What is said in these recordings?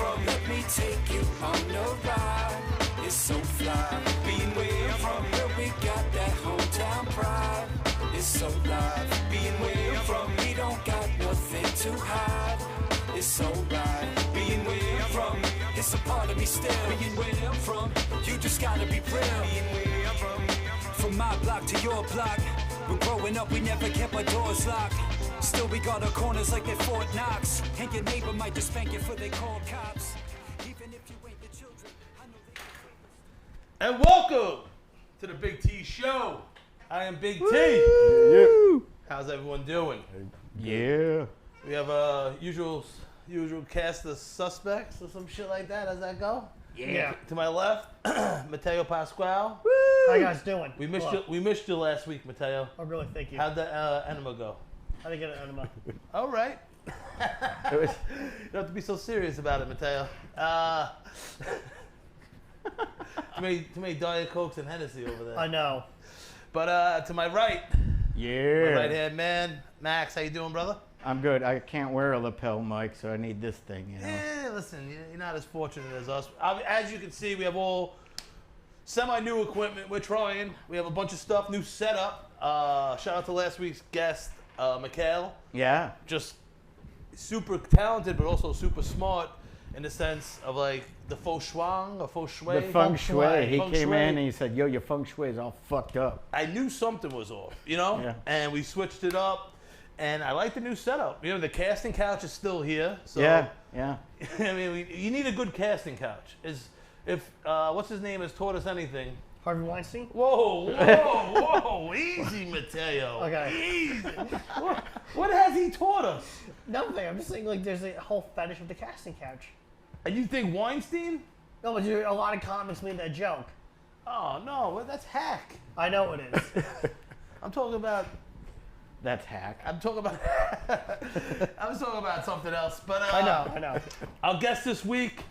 from. Let me take you on a ride. It's so fly, being where I'm from. Where we got that hometown pride. It's so live, being where I'm from. We don't got nothing to hide. It's alright, being where I'm from. It's a part of me still. Being where I'm from, you just gotta be real. Being where I'm from my block to your block. When growing up, we never kept our doors locked. Still, we got our corners like they're Fort Knox. And your neighbor might just spank you for they call cops. Even if you ain't the children, I know they. And welcome to the Big T Show. I am Big T. Yeah. How's everyone doing? Yeah. We have a usual cast of suspects or some shit like that. How's that go? Yeah. To my left, Matteo Pascale. How you guys doing? We missed you last week, Matteo. Oh, really? Thank you. How'd the enema go? How did I get an enema? All right. You don't have to be so serious about it, Matteo. Too many Diet Cokes and Hennessy over there. I know. But to my right, Yeah. my right-hand man, Max. How you doing, brother? I'm good. I can't wear a lapel mic, so I need this thing, you know. Yeah, listen, you're not as fortunate as us. As you can see, we have all semi-new equipment. We're trying. We have a bunch of stuff, new setup. Shout out to last week's guest, Matteo. Yeah. Just super talented, but also super smart in the sense of like the feng shui. The feng shui. He Feng came shui. in and he said, yo, your feng shui is all fucked up. I knew something was off, you know? Yeah. And we switched it up. And I like the new setup. You know, the casting couch is still here. So, Yeah. I mean, you need a good casting couch. If what's his name has taught us anything. Harvey Weinstein? Whoa, easy, Matteo. Okay. Easy. What has he taught us? Nothing. I'm just saying, like, there's a whole fetish with the casting couch. And you think Weinstein? No, but a lot of comics made that joke. Oh no, that's hack. I know it is. I'm talking about. That's hack. I was talking about something else, but I know. Our guest this week,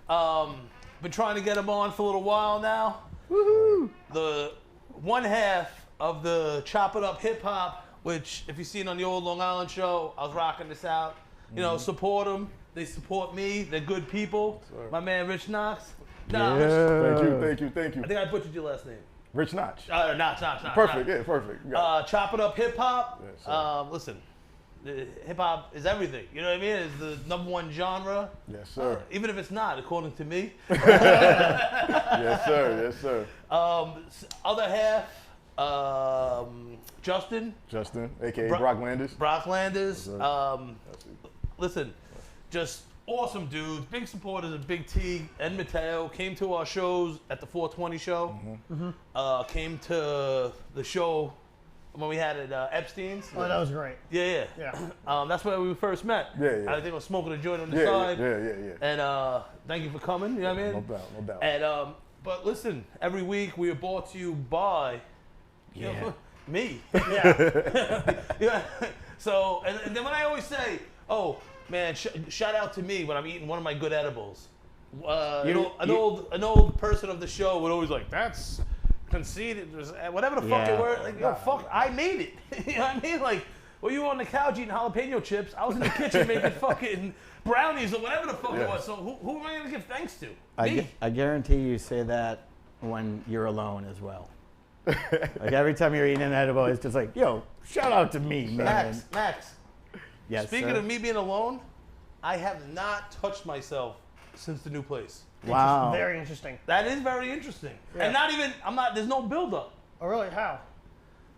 been trying to get him on for a little while now. Woohoo! The one half of the Chop It Up Hip Hop, which if you've seen on the old Long Island show, I was rocking this out. You know, support them. They support me. They're good people. Sir. My man Rich Knox. Yeah. Thank you. I think I butchered your last name. Rich Notch. Notch. Perfect, yeah, perfect. You got Chop It Up Hip Hop. Yes, sir. Listen, hip hop is everything. You know what I mean? It's the #1 genre. it. Yes, sir. Even if it's not, according to me. Yes, sir. Other half, Justin. Justin, a.k.a. Bro- Brock Landis. Brock Landis. Yes, sir. That's it. Listen, just awesome dudes, big supporters of Big T and Matteo. Came to our shows at the 420 show. Came to the show when we had it at Epstein's. Oh, that was great. Yeah. Yeah. That's where we first met. Yeah. I think I was smoking a joint on the Yeah, side. yeah. And thank you for coming. You know what I mean? No doubt. And but listen, every week we are brought to you by you know, me. Yeah. Yeah. So and then when I always say, oh man, shout out to me when I'm eating one of my good edibles. An old person of the show would always like, that's conceited, whatever the fuck it were. Like, yo, fuck, I made it. You know what I mean? Like, well, you were on the couch eating jalapeno chips. I was in the kitchen making fucking brownies or whatever the fuck it was. So who am I gonna give thanks to? Me. I guarantee you say that when you're alone as well. Like every time you're eating an edible, it's just like, yo, shout out to me, man. Max. Yes, Speaking sir. of me being alone, I have not touched myself since the new place. Wow. Very interesting. That is very interesting. Yeah. And there's no build-up. Oh, really? How?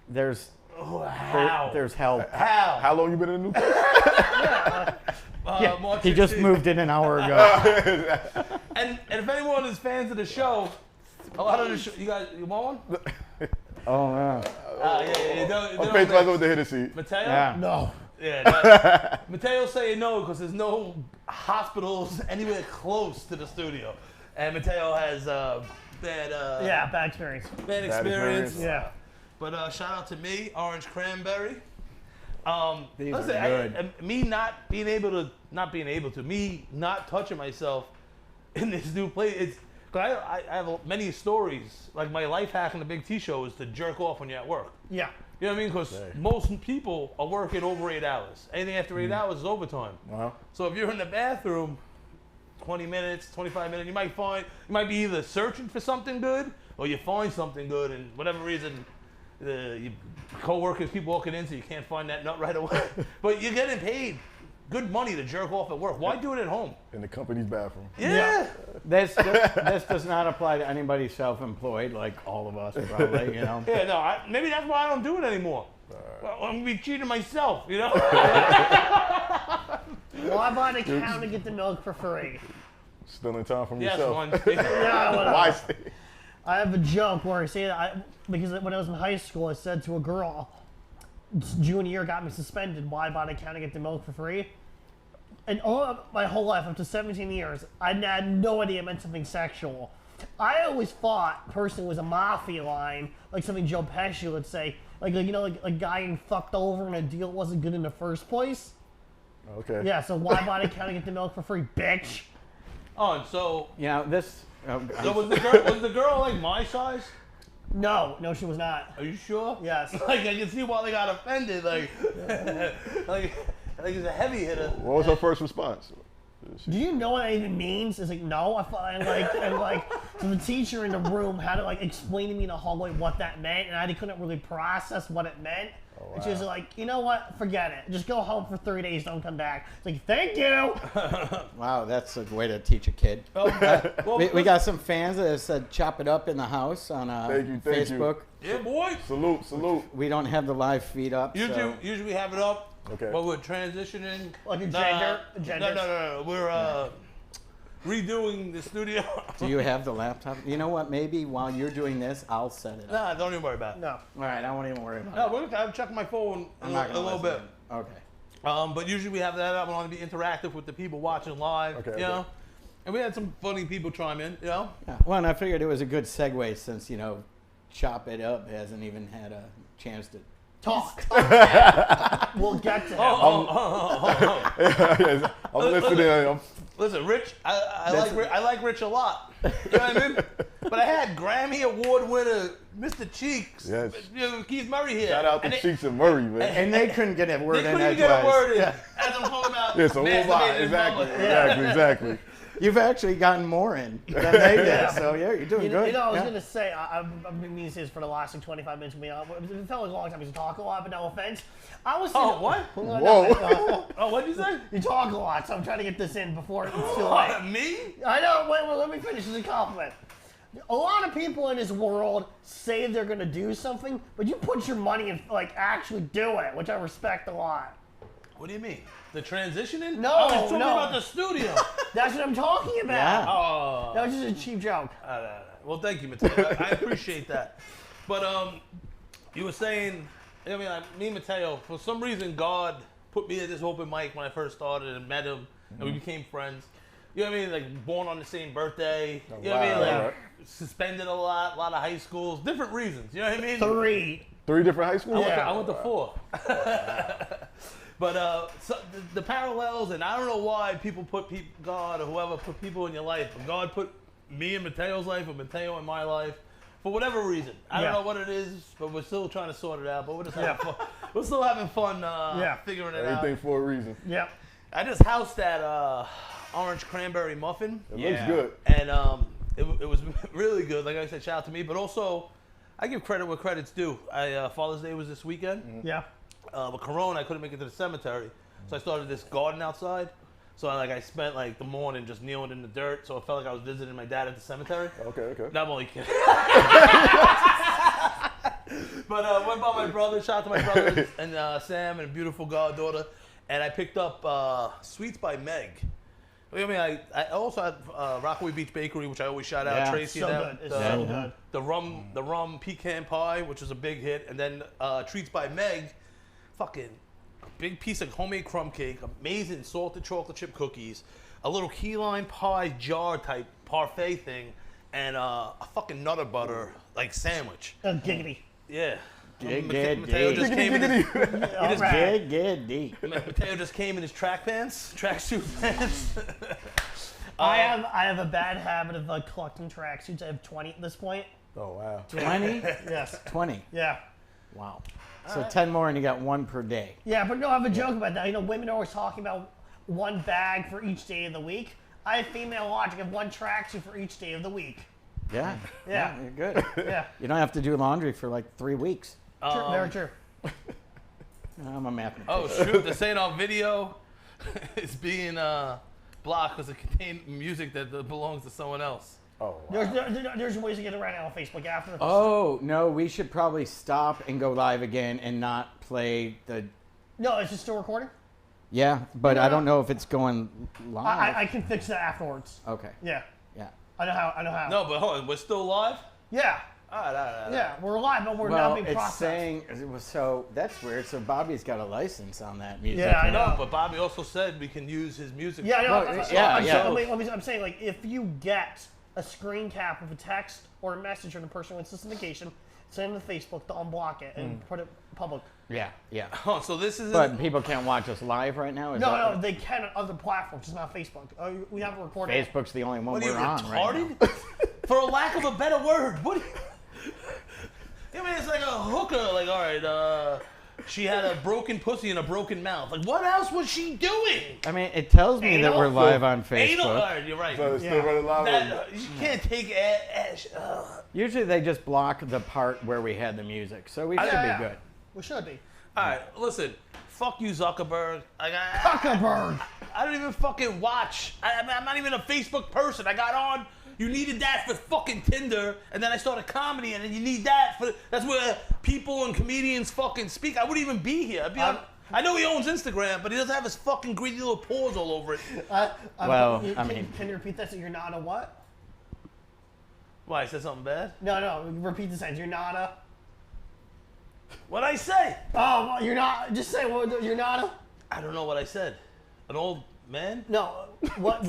There's How? there's help. How? How long you been in the new place? March He just 16th. moved in an hour ago. And if anyone is fans of the show, a lot of the show, you want one? Oh, man. I'm faced like with the Hennessy. Mateo? Yeah. No. Yeah. Mateo's saying no because there's no hospitals anywhere close to the studio. And Mateo has Bad experience. bad experience. Yeah. But shout out to me, Orange Cranberry. These Listen, are good. me not touching myself in this new place. It's cause I have many stories. Like my life hack in the Big T show is to jerk off when you're at work. Yeah. You know what I mean? Because most people are working over 8 hours. Anything after 8 hours is overtime. Wow. So if you're in the bathroom, 20 minutes, 25 minutes. You might be either searching for something good or you find something good, and whatever reason, your coworkers keep walking in, so you can't find that nut right away. But you're getting paid good money to jerk off at work. Why do it at home? In the company's bathroom. Yeah. This does not apply to anybody self-employed, like all of us, probably. You know. Yeah, no. Maybe that's why I don't do it anymore. Well, I'm gonna be cheating myself, you know. Well, I bought a cow to get the milk for free. Stealing time from Yes, yourself. one. Yeah, whatever. Why stay? I have a joke where I say that because when I was in high school, I said to a girl, junior year got me suspended. Why bought a cow to get the milk for free? And all of my whole life, up to 17 years, I had no idea it meant something sexual. I always thought personally it was a mafia line, like something Joe Pesci would say, like you know, like a guy getting fucked over and a deal wasn't good in the first place. Okay. Yeah, so why buy a cow to get the milk for free, bitch? Oh, and so You know this. so was the girl like my size? No, she was not. Are you sure? Yes. Like I can see why they got offended. Like, like it's a heavy hitter. What was her first response? Do you know what that even means? It's like, no. So the teacher in the room had to like explain to me in the hallway what that meant, and I couldn't really process what it meant. And she was like, you know what? Forget it. Just go home for 3 days. Don't come back. It's like, thank you. Wow, that's a way to teach a kid. Well, We got some fans that have said "chop it up" in the house on Thank you. Facebook. yeah, boy. Salute. We don't have the live feed up. so- Usually we have it up. Okay. But we're transitioning. Like a gender. No. We're redoing the studio. Do you have the laptop? You know what? Maybe while you're doing this, I'll set it up. Nah, don't even worry about it. No. All right, I won't even worry about No, it. I'm checking my phone a I'm not little gonna bit. listen. Okay. But usually we have that up. We want to be interactive with the people watching live. Okay, You okay. know, and we had some funny people chime in. You know. Yeah. Well, and I figured it was a good segue since chop it up hasn't even had a chance to. Talk. We'll get to him. I'm listening. Listen, Rich, I like Rich a lot. You know what I mean? But I had Grammy Award winner Mr. Cheeks, Yes. Keith Murray here. Shout out to And Cheeks and Murray, man. And they couldn't get a They word in couldn't even get a edgewise. word in. As I'm talking about. Yeah, so whole lot. masturbating in Exactly. public. Exactly. You've actually gotten more in than they did. So yeah, you're doing good. I was Yeah. going to say, I've been meaning to say this for the last 25 minutes. It felt like a long time to talk a lot, but no offense. I was Oh, what? Whoa. Oh, what did you say? You talk a lot, so I'm trying to get this in before it's too late. Me? I know. Wait, let me finish. This is a compliment. A lot of people in this world say they're going to do something, but you put your money in, actually do it, which I respect a lot. What do you mean? The transitioning? No, I was talking no. about the studio. That's what I'm talking about. Yeah. Oh. That was just a cheap joke. Well, thank you, Matteo. I appreciate that. But you were saying, me and Matteo, for some reason, God put me at this open mic when I first started and met him, and we became friends. You know what I mean? Like, born on the same birthday. You know what I mean? Like, suspended a lot of high schools, different reasons. You know what I mean? 3. 3 different high schools? I went to 4. But so the parallels, and I don't know why people put God or whoever put people in your life, but God put me in Matteo's life or Matteo in my life for whatever reason. I don't know what it is, but we're still trying to sort it out. But we're just having fun. We're still having fun figuring it out. Everything for a reason. Yep. I just housed that orange cranberry muffin, It looks good. and it was really good. Like I said, shout out to me, but also I give credit where credit's due. Father's Day was this weekend. Yeah. With Corona, I couldn't make it to the cemetery, so I started this garden outside. So I spent the morning just kneeling in the dirt, so it felt like I was visiting my dad at the cemetery. Okay. No, I'm only kidding. But went by my brother, shout out to my brothers and Sam and a beautiful goddaughter, and I picked up Sweets by Meg. I mean, I also had Rockaway Beach Bakery, which I always shout out. Yeah. Tracy So and them. good. It's so good. The rum pecan pie, which was a big hit, and then Treats by Meg, fucking big piece of homemade crumb cake, amazing salted chocolate chip cookies, a little key lime pie jar type parfait thing, and a fucking Nutter Butter sandwich. Giggity. Yeah. Giggity. Mateo just came in his, Giggity. Mateo just came in his tracksuit pants. I have a bad habit of collecting tracksuits. I have 20 at this point. Oh, wow. 20? Yes. 20. Yeah. Wow. So 10 more and you got 1 per day. Yeah, but no, I have a joke about that. Women are always talking about one bag for each day of the week. I have female logic of one tracksuit for each day of the week. Yeah. Yeah. You're good. Yeah. You don't have to do laundry for like 3 weeks. True, very true. I'm a mathematician. Oh shoot! This ain't on video. It's being blocked because it contains music that belongs to someone else. Oh, wow. There's ways to get around it on Facebook after. Oh, no, we should probably stop and go live again and not play the... No, it's just still recording? Yeah, but I don't know if it's going live. I can fix that afterwards. Okay. Yeah. Yeah. I know how. No, but hold on, we're still live. Yeah. All right. Yeah, we're live, but we're Well, not being it's processed. saying... So, that's weird. So, Bobby's got a license on that music. Yeah, I know. No, but Bobby also said we can use his music. Yeah, I know. Well, yeah. I'm saying, like, if you get a screen cap of a text or a message from a person with syndication, send it to Facebook to unblock it and put it public. Yeah. Oh, so this is. But people can't watch us live right now? Is No, that they can on other platforms, just not Facebook. We have a recording. Facebook's the only one What are you we're on retarded? right now. For a lack of a better word, what? I mean, it's like a hooker. Like, all right, she had a broken pussy and a broken mouth. Like, what else was she doing? I mean, it tells me that Anal? we're live on Anal. All Facebook. right, you're right. So it's still running live. That, you can't take Usually they just block the part where we had the music, so we should Yeah. be good. We should be. All right, listen. Fuck you, Zuckerberg. Zuckerberg. I don't even fucking watch. I'm not even a Facebook person. I got on. You needed that for fucking Tinder, and then I started comedy, and then you need that for. That's where people and comedians fucking speak. I wouldn't even be here. I'd be on. I know he owns Instagram, but he doesn't have his fucking greedy little paws all over it. Can you repeat that? So you're not a what? Why? I said something bad? No. Repeat the sentence. You're not a. What'd I say? Oh, well, you're not. Just say you're not a. I don't know what I said. An old man? No. What?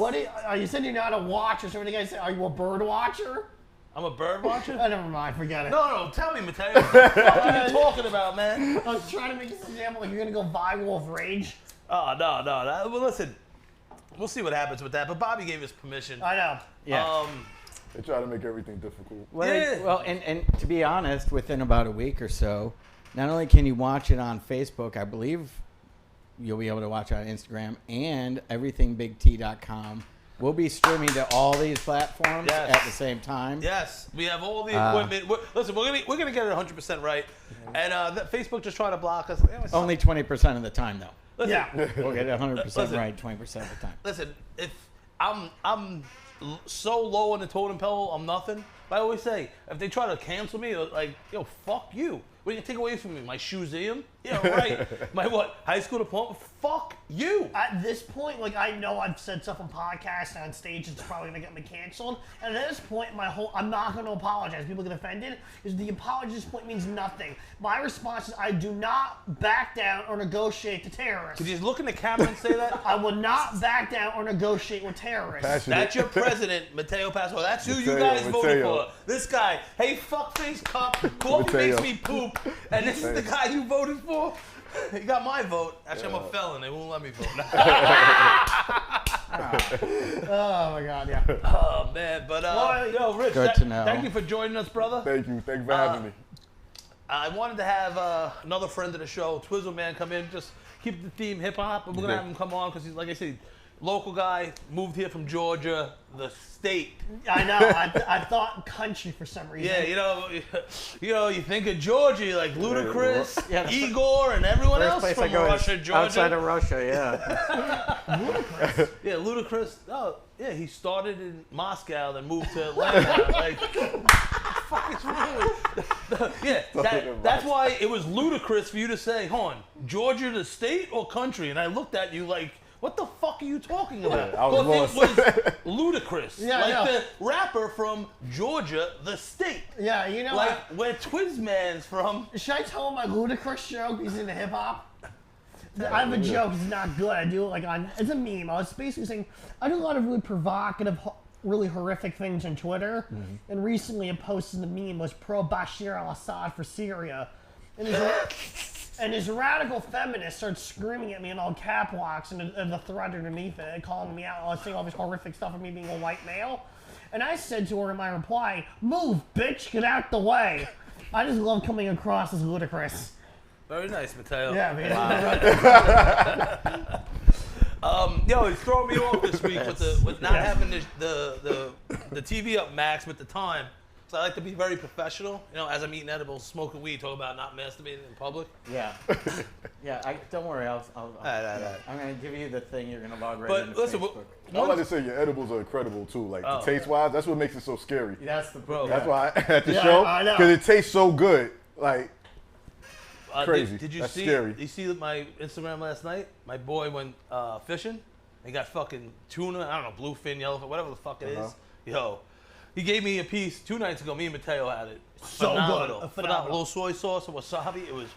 You said you're not a watcher. So what do you guys say? Are you a bird watcher? I'm a bird watcher? Oh, never mind. Forget it. No, tell me, Matteo. What the fuck are you talking about, man? I was trying to make this example like you're gonna go viral of rage. Oh, no. Well, listen. We'll see what happens with that, but Bobby gave us permission. I know. Yeah. They try to make everything difficult. Well, and to be honest, within about a week or so, not only can you watch it on Facebook, I believe you'll be able to watch it on Instagram and everythingbigt.com. We'll be streaming to all these platforms at the same time. Yes, we have all the equipment. Listen, we're gonna get it 100% right, and Facebook just trying to block us. Only 20% of the time, though. Listen, Yeah. We'll get it 100% Listen. right 20% of the time. Listen, if I'm so low on the totem pole, I'm nothing. But I always say, if they try to cancel me, like, yo, fuck you. What are you gonna take away from me? My museum? Yeah, right. My what? High school diploma? Fuck you. At this point, like, I know I've said stuff on podcasts and on stage that's probably gonna get me canceled. And at this point, I'm not gonna apologize. People get offended because the apology at this point means nothing. My response is I do not back down or negotiate to terrorists. Could you just look in the camera and say that? I will not back down or negotiate with terrorists. Passionate. That's your president, Matteo Pascale. That's who you Matteo, guys voted Matteo. for. This guy, hey, fuckface cup, coffee Matteo. makes me poop, and this is the guy you voted for? He got my vote. Actually, I'm a felon. They won't let me vote. Oh my God, yeah. Oh, man. But, yo, Rich, Good to know. thank you for joining us, brother. Thank you for having me. I wanted to have another friend of the show, Twizzle Man, come in, just keep the theme hip-hop, and we're going to have him come on because he's, like I said, local guy, moved here from Georgia, the state. I know. I thought country for some reason. Yeah, you think of Georgia, like Ludacris, Yeah. Igor, and everyone First else place from I go Russia, is Georgia. outside of Russia, yeah. Yeah, Ludacris. Oh, yeah, he started in Moscow, then moved to Atlanta. Like, what the fuck is wrong with Yeah, that's why it was ludicrous for you to say, hold on, Georgia the state or country? And I looked at you like, what the fuck are you talking about? I was Because it was ludicrous. Yeah, like I know. the rapper from Georgia, the state. Yeah, you know. Like where Twizzman's from. Should I tell him my ludicrous joke? He's into hip hop. I have a joke. It's not good. I do it like it's a meme. I was basically saying I do a lot of really provocative, really horrific things on Twitter. And recently, a post in the meme was pro Bashar al-Assad for Syria, and his radical feminist started screaming at me in all cap locks and the thread underneath it, and calling me out, saying all this horrific stuff of me being a white male. And I said to her in my reply, "Move, bitch, get out the way." I just love coming across as ludicrous. Very nice, Matteo. Yeah, man. Yo, it's throwing me off this week with not having the TV up max with the time. So I like to be very professional. You know, as I'm eating edibles, smoking weed, talk about not masturbating in public. Yeah. Don't worry. I'll Right. I'm gonna give you the thing. You're gonna log right But into listen, Facebook. I was about to say your edibles are incredible too. Like the taste wise, that's what makes it so scary. That's the Bro. That's why at the Yeah, show, I know. because it tastes so good. Like crazy. Did you That's see? scary. You see my Instagram last night? My boy went fishing. He got fucking tuna. I don't know, bluefin, yellowfin, whatever the fuck it is. Yo, he gave me a piece 2 nights ago. Me and Matteo had it. So Phenomenal. good. Phenomenal. A little soy sauce and wasabi. It was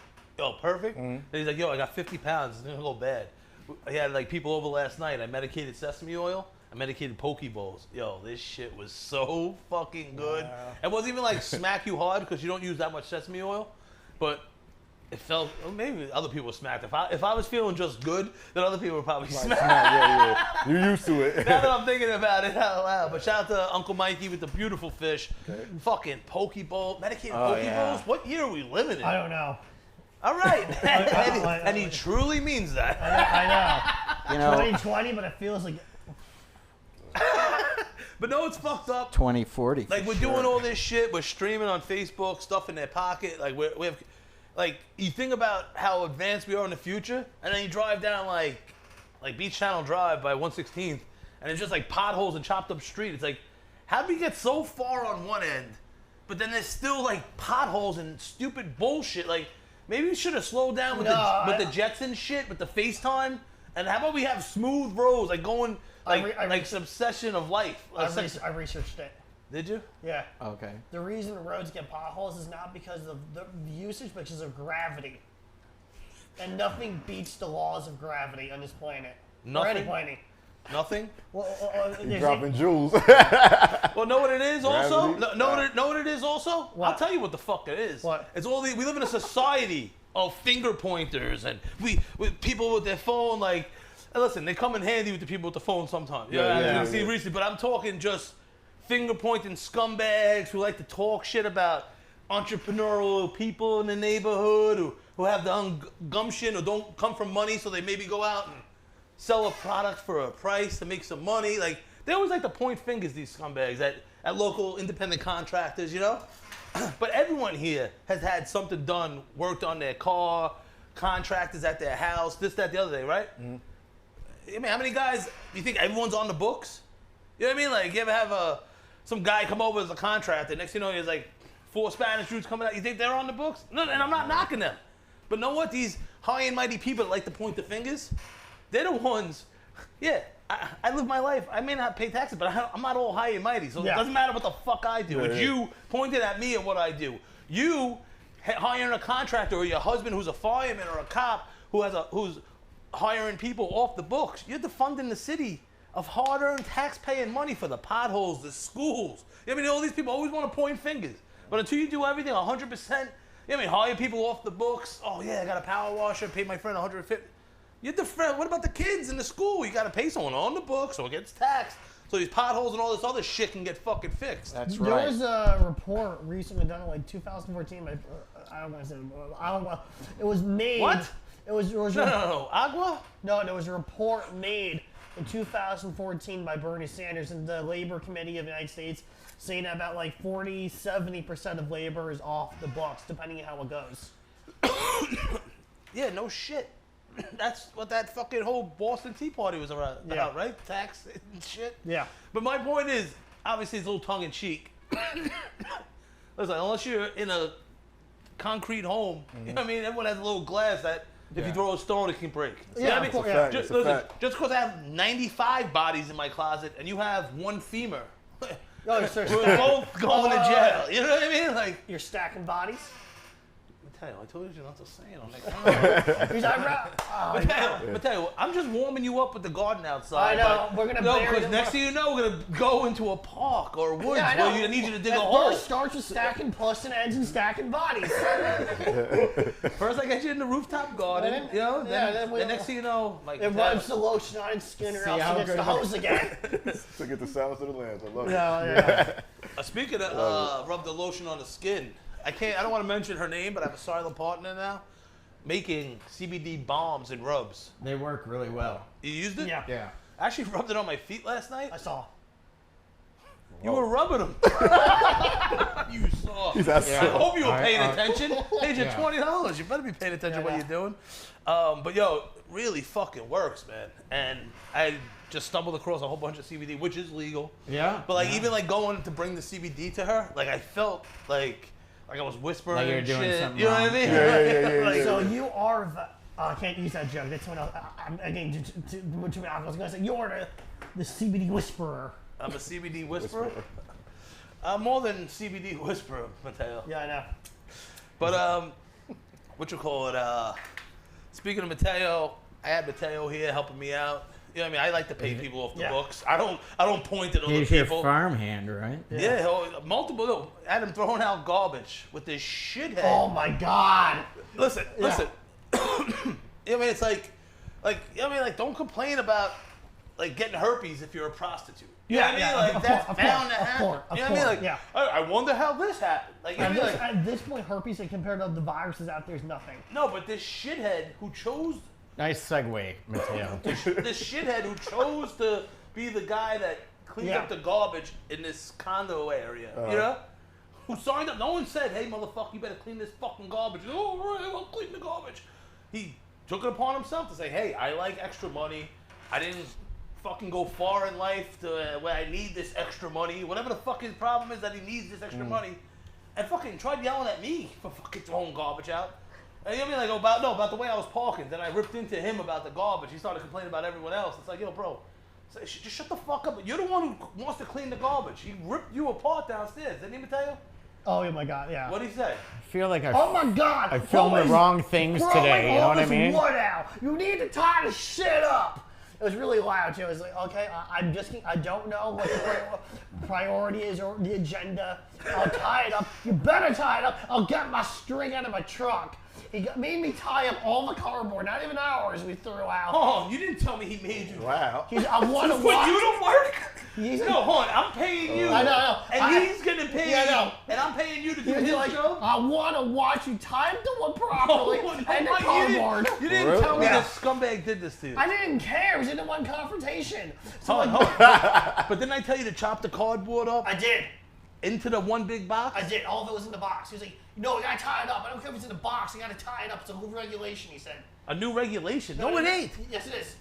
perfect. And he's like, yo, I got 50 pounds. It's gonna go bad. I had like people over last night. I medicated sesame oil. I medicated poke bowls. Yo, this shit was so fucking good. It wasn't even like smack you hard because you don't use that much sesame oil, but it felt, maybe other people were smacked. If I was feeling just good, then other people were probably smacked. Yeah. You're used to it. Now that I'm thinking about it out loud. But shout out to Uncle Mikey with the beautiful fish. Fucking poke bowl, medicated poke bowls. What year are we living in? I don't know. All right. And he truly means that. I know. You know, 2020, but it feels like But no, it's fucked up. 2040. Like we're doing all this shit. We're streaming on Facebook, stuff in their pocket. Like we have, like you think about how advanced we are in the future, and then you drive down like Beach Channel Drive by 116th, and it's just like potholes and chopped up street. It's like, how do we get so far on one end, but then there's still like potholes and stupid bullshit? Like maybe we should have slowed down with the Jetson shit, with the FaceTime, and how about we have smooth roads, like going like Succession of Life. I researched it. Did you? Yeah. Okay. The reason the roads get potholes is not because of the usage, but because of gravity. And nothing beats the laws of gravity on this planet. Or any Nothing? planet. Nothing? Well, You're dropping jewels. Well, know what it is also? Gravity? Know what it is also? What? I'll tell you what the fuck it is. What? It's all we live in a society of finger pointers, and with people with their phone, like, listen, they come in handy with the people with the phone sometimes. Yeah. See recently, but I'm talking just finger pointing scumbags who like to talk shit about entrepreneurial people in the neighborhood who have the gumption or don't come from money, so they maybe go out and sell a product for a price to make some money. Like, they always like to point fingers, these scumbags, at local independent contractors, you know? But everyone here has had something done, worked on their car, contractors at their house, this, that, the other day, right? Mm-hmm. I mean, how many guys, do you think everyone's on the books? You know what I mean? Like, you ever have some guy come over as a contractor, next thing you know, there's like 4 Spanish dudes coming out, you think they're on the books? No, and I'm not knocking them. But know what? These high and mighty people that like to point the fingers, they're the ones, I live my life. I may not pay taxes, but I'm not all high and mighty, so it doesn't matter what the fuck I do. It's you pointed at me and what I do. You hiring a contractor, or your husband who's a fireman or a cop who's hiring people off the books. You're defunding the city of hard-earned tax-paying money for the potholes, the schools. I mean, all these people always want to point fingers. But until you do everything 100%, hire people off the books. Oh, yeah, I got a power washer, pay my friend $150. You're the friend. What about the kids in the school? You got to pay someone on the books so it gets taxed. So these potholes and all this other shit can get fucking fixed. That's There right. was a report recently done in like 2014. I don't want to say. It was made. What? It was No. Agua? No, there was a report made in 2014 by Bernie Sanders and the Labor Committee of the United States saying that about like 40-70% of labor is off the books, depending on how it goes. Yeah, no shit. That's what that fucking whole Boston Tea Party was about, right? Tax and shit. Yeah. But my point is, obviously, it's a little tongue-in-cheek. Listen, unless you're in a concrete home, you know what I mean? Everyone has a little glass that if you throw a stone, it can break. Yeah, You know what I of course, mean? yeah. Just, It's a listen, fact. just because I have 95 bodies in my closet and you have 1 femur, No, you're we're both going to jail. You know what I mean? Like, You're stacking bodies. Matteo, I told you not to say it on that camera. He's like, Matteo, I'm just warming you up with the garden outside. I know, but- we're gonna No, bury because the next mar- thing you know, we're gonna go into a park or woods Yeah, I know. where I need you to dig a At hole. First starts with stacking puss and ends in stacking bodies. First, I get you in the rooftop garden, Then- you know. yeah, Then, then we- the next thing you know, like It rubs the lotion on its skin or See else how it gets good the it is? hose again. To get the silence of the lambs. I love it. Yeah. Speaking of rub the lotion on the skin, I don't want to mention her name, but I have a silent partner now. making CBD bombs and rubs. They work really well. You used it? Yeah. Yeah. I actually rubbed it on my feet last night. I saw. You were rubbing them. You saw. He's out I hope you were paying I- attention. Paid you Yeah. $20. You better be paying attention to what Yeah. you're doing. But yo, really fucking works, man. And I just stumbled across a whole bunch of CBD, which is legal. Yeah. But like yeah. even like going to bring the CBD to her, like I felt like I was whispering Like you were and doing shit. something You know what I wrong. mean? Yeah. Like, So you are. I can't use that joke. That's when I'm again to I was gonna say you're the CBD whisperer. I'm a CBD whisperer. I'm more than CBD whisperer, Matteo. Yeah, I know. But what you call it? Speaking of Matteo, I had Matteo here helping me out. You know what I mean? I like to pay people off the Yeah. books. I don't point at other He's your people. farmhand, right? Yeah, multiple. No, I had him throwing out garbage with this shithead. Oh my God. Listen. You know what I mean? It's like, you know what I mean? Like, don't complain about like getting herpes if you're a prostitute. You know what I mean? Like, of that's course, bound to of happen. course, You know what I mean? Like, yeah. I wonder how this happened. Like, you know what I mean? Like, At this point, herpes compared to the viruses out there is nothing. no, but this shithead who chose Nice segue, Matteo. this shithead who chose to be the guy that cleaned Yeah. up the garbage in this condo area, you know? Who signed up? No one said, "Hey, motherfucker, you better clean this fucking garbage." Oh, all right, I'll clean the garbage. He took it upon himself to say, "Hey, I like extra money. I didn't fucking go far in life to where I need this extra money. Whatever the fuck his problem is that he needs this extra money." And fucking tried yelling at me for fucking throwing garbage out. And you know what I mean? Like, about the way I was parking. Then I ripped into him about the garbage. He started complaining about everyone else. It's like, yo, bro, just shut the fuck up. You're the one who wants to clean the garbage. He ripped you apart downstairs. Didn't he, Matteo? Oh my God, yeah. What'd he say? I feel like Oh my God! I filmed the wrong things today, you know what I mean? Wood out. You need to tie the shit up. It was really loud too. It was like, okay, I don't know what the priority is or the agenda. I'll tie it up. You better tie it up. I'll get my string out of my truck. He made me tie up all the cardboard. Not even ours we threw out. Oh, you didn't tell me he made you. Wow. I want to Put watch. you to work? He's No, hold on. I'm paying you. I know. And he's getting paid. Yeah, I know. And I'm paying you to do He was his like, job? I want to watch you tie the one properly Oh, and no, the you cardboard. didn't, you didn't Really? tell me Yeah. this scumbag did this to you. I didn't care. It was in one confrontation. So Hold on, like, hold on. But didn't I tell you to chop the cardboard up I did. into the one big box? I did. All of it was in the box. He was like, no, we gotta tie it up. I don't care if it's in the box. You gotta tie it up. It's a new regulation, he said. A new regulation. No, it ain't. Yes, it is.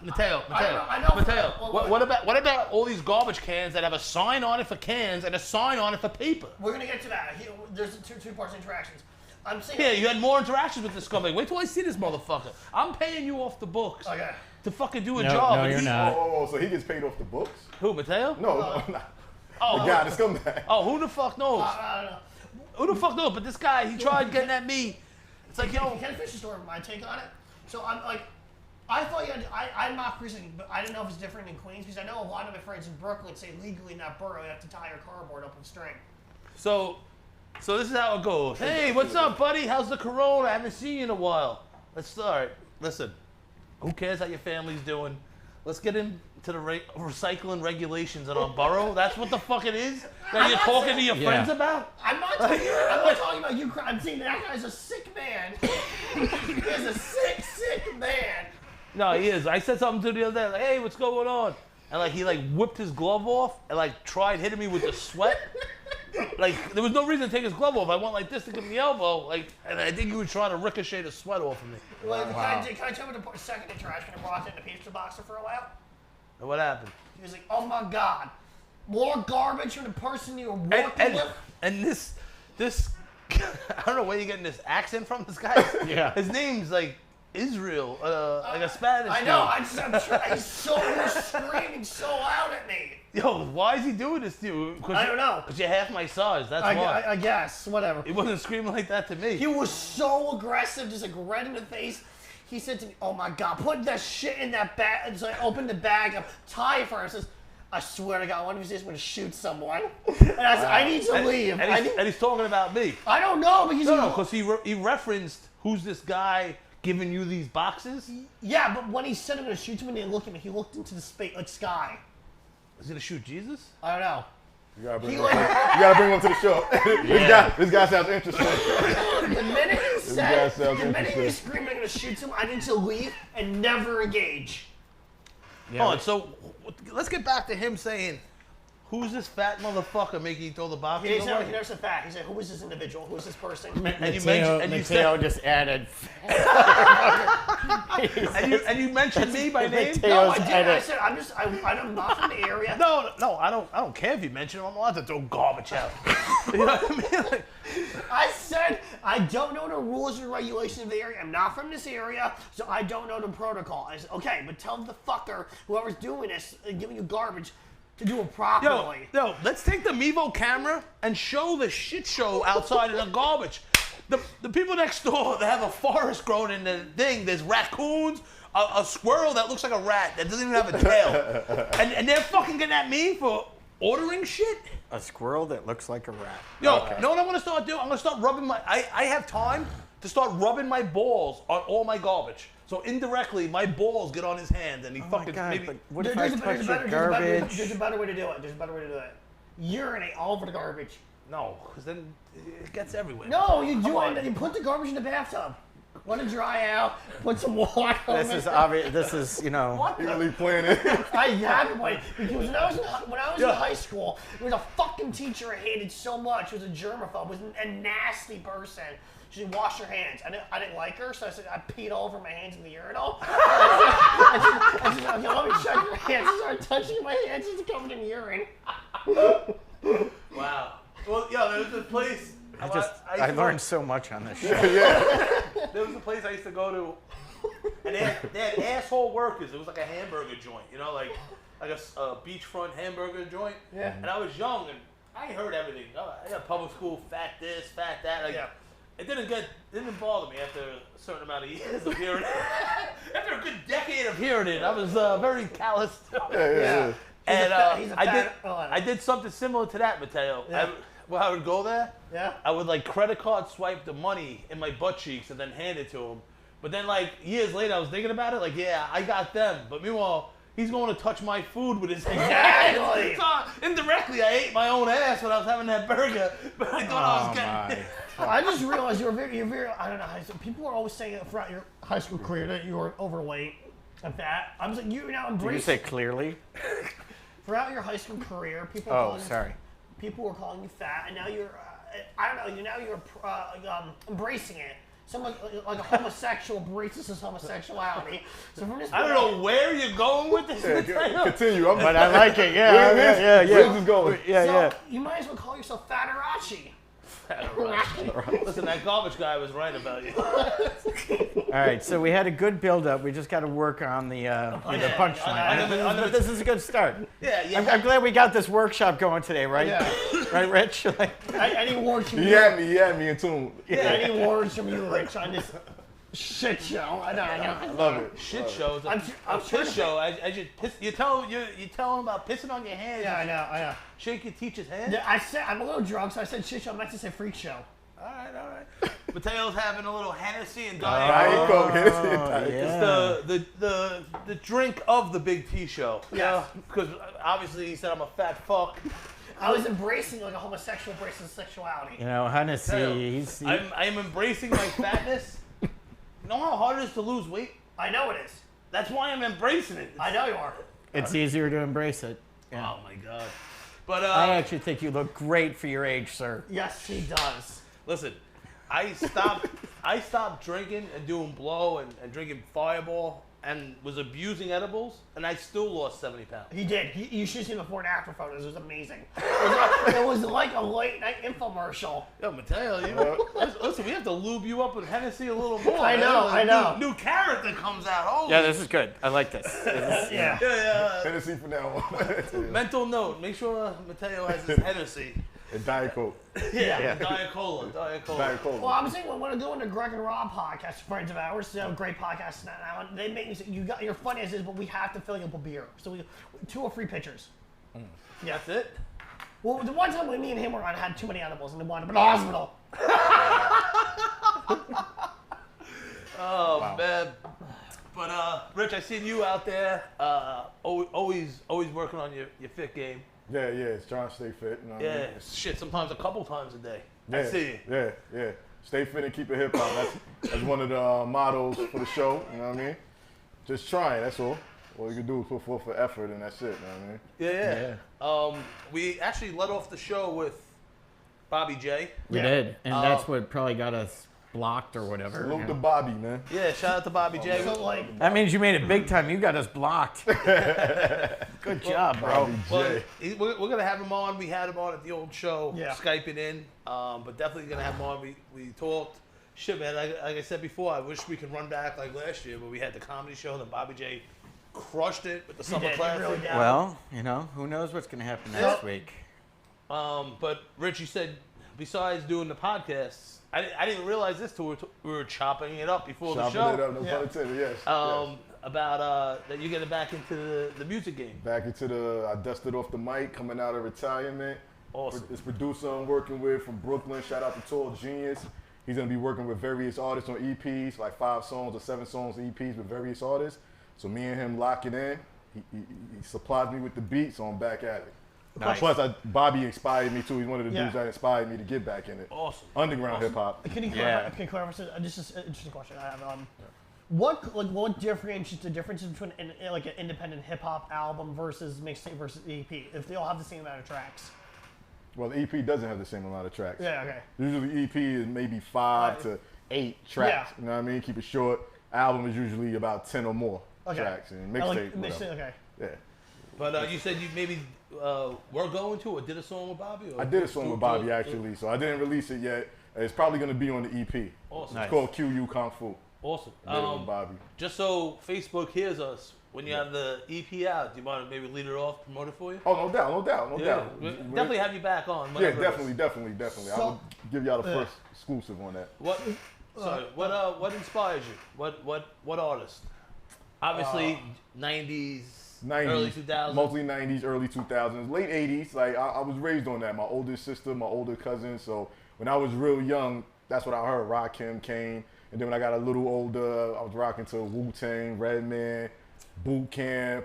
Mateo, I know. Mateo. Well, What about all these garbage cans that have a sign on it for cans and a sign on it for paper? We're gonna get to that. There's two parts interactions. I'm saying. Yeah, you had more interactions with this scumbag. Wait till I see this motherfucker. I'm paying you off the books Okay. to fucking do a No, job. no, and you're he- not. Oh, so he gets paid off the books? Who, Mateo? No, not. Oh, The guy, the scumbag. oh, who the fuck knows? I don't know. Who the fuck knows? But this guy, he tried getting at me. It's like, yo, Can I finish the story with my take on it? So I'm like, I thought you had. I'm not prison, but I didn't know if it's different in Queens because I know a lot of my friends in Brooklyn say legally in that borough you have to tie your cardboard up with string. So this is how it goes. Hey, what's up, buddy? How's the corona? I haven't seen you in a while. Let's start. Listen, who cares how your family's doing? Let's get into the recycling regulations in our borough. That's what the fuck it is that you're talking to your friends about? I'm not talking about you. I'm saying that guy's a sick man. He's a sick man. No, he is. I said something to him the other day, like, hey, what's going on? And like he like whipped his glove off and like tried hitting me with the sweat. Like there was no reason to take his glove off. I went like this to give him the elbow, like, and I think he was trying to ricochet the sweat off of me. Well, can I tell you the second interaction I brought in the pizza box to throw out? And what happened? He was like, oh my God, more garbage from the person you were working with. And this I don't know where you're getting this accent from. This guy, Yeah. his name's like Israel, like a Spanish. I know. dude. I'm sure he was screaming so loud at me. Yo, why is he doing this to you? I don't know. Because you're half my size. That's why. I guess whatever. He wasn't screaming like that to me. He was so aggressive, just like red in the face. He said to me, "Oh my God, put that shit in that bag." And so I opened the bag up, tie it first. Says, "I swear to God, one of these days I'm gonna shoot someone." And I said, "I need to leave." And he's talking about me. I don't know because No, because he referenced who's this guy giving you these boxes. yeah, but when he said I'm gonna shoot someone, he didn't look at me. He looked into the space, like sky. Is he gonna shoot Jesus? I don't know. You gotta bring He him like- to the show. This guy sounds interesting. The minute he guy said, sounds the minute you interesting. scream, I'm going to shoot him, I need to leave and never engage. Yeah, Oh, so let's get back to him saying, "Who's this fat motherfucker making you throw the boxes He away?" never said fat. He said, who is this individual? Who is this person? And you Matteo, mentioned, and you Matteo said, just added. and you mentioned me by name. No, I Mateo's did. I edit. said, I'm not from the area. No, I don't care if you mention him. I'm allowed to throw garbage out. You know what I mean? Like, I said, I don't know the rules and regulations of the area. I'm not from this area, so I don't know the protocol. I said, okay, but tell the fucker, whoever's doing this, giving you garbage, to do it properly. yo, let's take the Mevo camera and show the shit show outside of the garbage. The people next door, they have a forest growing in the thing. There's raccoons, a squirrel that looks like a rat that doesn't even have a tail. and they're fucking getting at me for ordering shit? A squirrel that looks like a rat. Yo, know what I'm gonna start doing? I'm gonna start rubbing I have time to start rubbing my balls on all my garbage. So indirectly, my balls get on his hand and he fucking maybe. But what if I touch your garbage? There's a better way to do it. Urinate all over the garbage. No, because then it gets everywhere. No, you do on. it and you put the garbage in the bathtub. Let it dry out. Put some water on This it. is obvious. This is, you know. What You the? really playing it? I haven't played because when I was in high school, there was a fucking teacher I hated so much. She was a germaphobe, was a nasty person. She didn't wash her hands. I didn't like her, so I said I peed all over my hands in the urinal. I said, okay, let me check your hands. I started touching my hands, it's covered in urine. Wow. Well, yeah, there's a place. I learned so much on this show. There was a place I used to go to, and they had asshole workers. It was like a hamburger joint, you know, like a beachfront hamburger joint. Yeah. And I was young, and I heard everything. I got public school, fat this, fat that. Like, Yeah. It didn't bother me after a certain amount of years of hearing it. After a good decade of hearing it, I was very callous. Yeah. And He's a I fat- did something similar to that, Matteo. Yeah. I would go there. Yeah. I would like credit card swipe the money in my butt cheeks and then hand it to him. But then like years later, I was thinking about it. Like, yeah, I got them. But meanwhile, he's going to touch my food with his hands. Exactly. So indirectly, I ate my own ass when I was having that burger. But I thought I was getting. I just realized you're very, I don't know, people are always saying throughout your high school career that you were overweight and fat. I'm just like, you're now Did you embracing. say clearly? Throughout your high school career, people people were calling you fat, and now you're, I don't know, you're embracing it. Someone like a homosexual embraces his homosexuality. So from this I don't know where you're going with this. Yeah, continue. But I like it. Yeah, Where's this going? So you might as well call yourself Fatarachi. Listen, that garbage guy was right about you. All right, so we had a good build-up. We just got to work on the punchline. But this is a good start. Yeah. I'm glad we got this workshop going today, right? Yeah. Right, Rich? Any words from He you? had me in tune. Any words from you, Rich, on this shit show? I know. Love it. Shit shows. I'm trying to- show. I just piss. You tell him about pissing on your hands. Yeah, I know. Shake your teacher's hand. Yeah, I said I'm a little drunk, so I said shit show. I meant to say freak show. All right. Mateo's having a little Hennessy and Diet Diet Coke. Coke. yeah. It's the drink of the Big T show. Yeah. Because obviously he said I'm a fat fuck. I was embracing like a homosexual embracing sexuality. You know, Hennessy, I'm embracing my fatness. You know how hard it is to lose weight? I know it is. That's why I'm embracing it. I know you are. it's easier to embrace it. Yeah. Oh my god. But I actually think you look great for your age, sir. Yes, he does. listen, I stopped drinking and doing blow and drinking Fireball and was abusing edibles, and I still lost 70 pounds. He did. You should see before and after photos. It was amazing. It was like a late night infomercial. Yo, Matteo, listen, we have to lube you up with Hennessy a little more. I know, man. I know. New character comes out. Holy Yeah, this is good. I like this. Yeah. Yeah. Hennessy from now on. Mental note: make sure Matteo has his Hennessy. And Diet Coke. Yeah. Diet Cola. Diet Cola. Coke. Well, I'm saying when I go into Greg and Rob podcast, friends of ours, great podcast now, and they make me say, you're funny as is, but we have to fill you up with beer. So we 2 or 3 pitchers. Yeah, that's it. Well, the one time when me and him were on, I had too many edibles and they wound up in the hospital. Oh man. But Rich, I seen you out there, always working on your fit game. Yeah, it's trying to stay fit. You know what I Yeah, mean? shit. Sometimes a couple times a day. Yeah, I see you. Yeah. Stay fit and keep it hip hop. That's one of the mottos for the show. You know what I mean? Just trying. That's all. All you can do is put forth for effort, and that's it. You know what I mean? Yeah. We actually let off the show with Bobby J. We did, and that's what probably got us blocked or whatever. Salute to Bobby, man. Yeah, shout out to Bobby J. So, like, That means you made it big time. You got us blocked. Good job, bro. Bobby J. We're going to have him on. We had him on at the old show, Yeah. Skyping in. But definitely going to have him on. We talked. Shit, man, like I said before, I wish we could run back like last year, but we had the comedy show, and Bobby J crushed it with the Summer did, he Classic. really did. Well, you know, who knows what's going to happen next week. But Rich, you said besides doing the podcasts, I didn't realize this till we were chopping it up before the show. Chopping it up, no pun intended, yes. About that you're getting back into the music game. Back into I dusted off the mic, coming out of retirement. Awesome. This producer I'm working with from Brooklyn, shout out to Tall Genius. He's gonna be working with various artists on EPs, like 5 songs or 7 songs EPs with various artists. So me and him lock it in. He supplies me with the beat, so I'm back at it. Nice. Plus, Bobby inspired me too. He's one of the Yeah. dudes that inspired me to get back in it. Awesome. Underground hip hop. Can you Yeah. clarify? This is an interesting question I have. What differentiates the differences between an independent hip hop album versus mixtape versus EP? If they all have the same amount of tracks. Well, the EP doesn't have the same amount of tracks. Yeah. Okay. Usually EP is maybe 5 to 8 tracks. Yeah. You know what I mean? Keep it short. Album is usually about 10 or more Okay. tracks. And I mixtape, like whatever. okay. Yeah. But you said you maybe were going to or did a song with Bobby? Or I did a song with Bobby actually, so I didn't release it yet. It's probably going to be on the EP. Awesome. Nice. It's called QU Kung Fu. Awesome. I did it with Bobby. Just so Facebook hears us, when you have the EP out, do you want to maybe lead it off, promote it for you? Oh, no doubt. We'll definitely have you back on. Yeah, whenever it is. definitely. I So- will give y'all the first exclusive on that. What inspires you? What artist? Obviously, 90s, 90s, early 2000s. mostly 90s, early 2000s, late 80s. Like I was raised on that. My older sister, my older cousin. So when I was real young, that's what I heard. Rakim, Kane, and then when I got a little older, I was rocking to Wu-Tang, Redman, Boot Camp,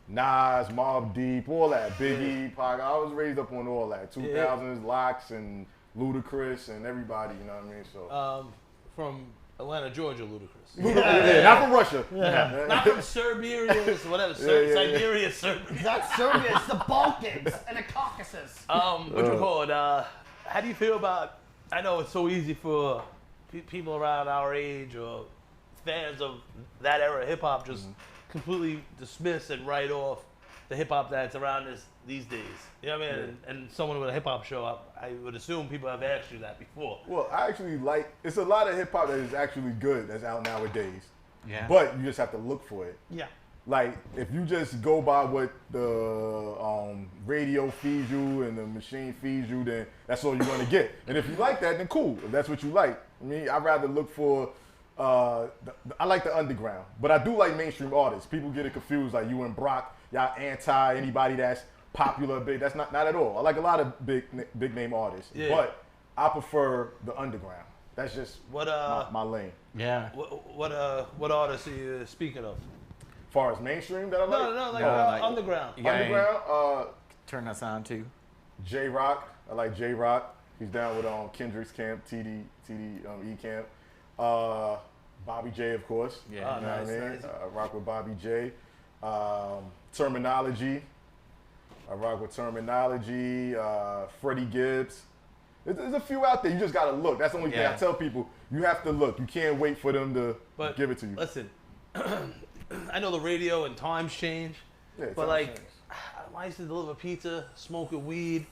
Nas, Mobb Deep, all that. Biggie, Pac. I was raised up on all that. 2000s, Locks, and Ludacris, and everybody. You know what I mean? So From Atlanta, Georgia, Ludacris. yeah, not from Russia. Not from Siberia, whatever. Siberia, Serbia. That's Serbia. It's the Balkans and the Caucasus. What you call it? How do you feel about? I know it's so easy for people around our age or fans of that era of hip hop just completely dismiss and write off the hip hop that's around these days. You know what I mean? And someone with a hip hop show, I would assume people have asked you that before. Well, I actually it's a lot of hip hop that is actually good that's out nowadays. Yeah. But you just have to look for it. Yeah. Like, if you just go by what the radio feeds you and the machine feeds you, then that's all you're going to get. And if you like that, then cool. If that's what you like. I mean, I'd rather look for, I like the underground. But I do like mainstream artists. People get it confused, like you and Brock, y'all anti anybody that's popular, big. That's not at all. I like a lot of big name artists. Yeah. But I prefer the underground. That's just What my lane. Yeah. what artists are you speaking of? As far as mainstream that I like? No, like like- underground. You got any- Underground, Turn us on to. J Rock. I like J Rock. He's down with Kendrick's camp, TD E camp. Bobby J, of course. Yeah. You know nice, what I mean? nice. I rock with Bobby J. Terminology. I rock with Terminology. Freddie Gibbs. There's a few out there. You just gotta look. That's the only thing Yeah. I tell people. You have to look. You can't wait for them to But give it to you. Listen, I know the radio and times change, Yeah, but times like, change. I used to deliver pizza, smoking weed.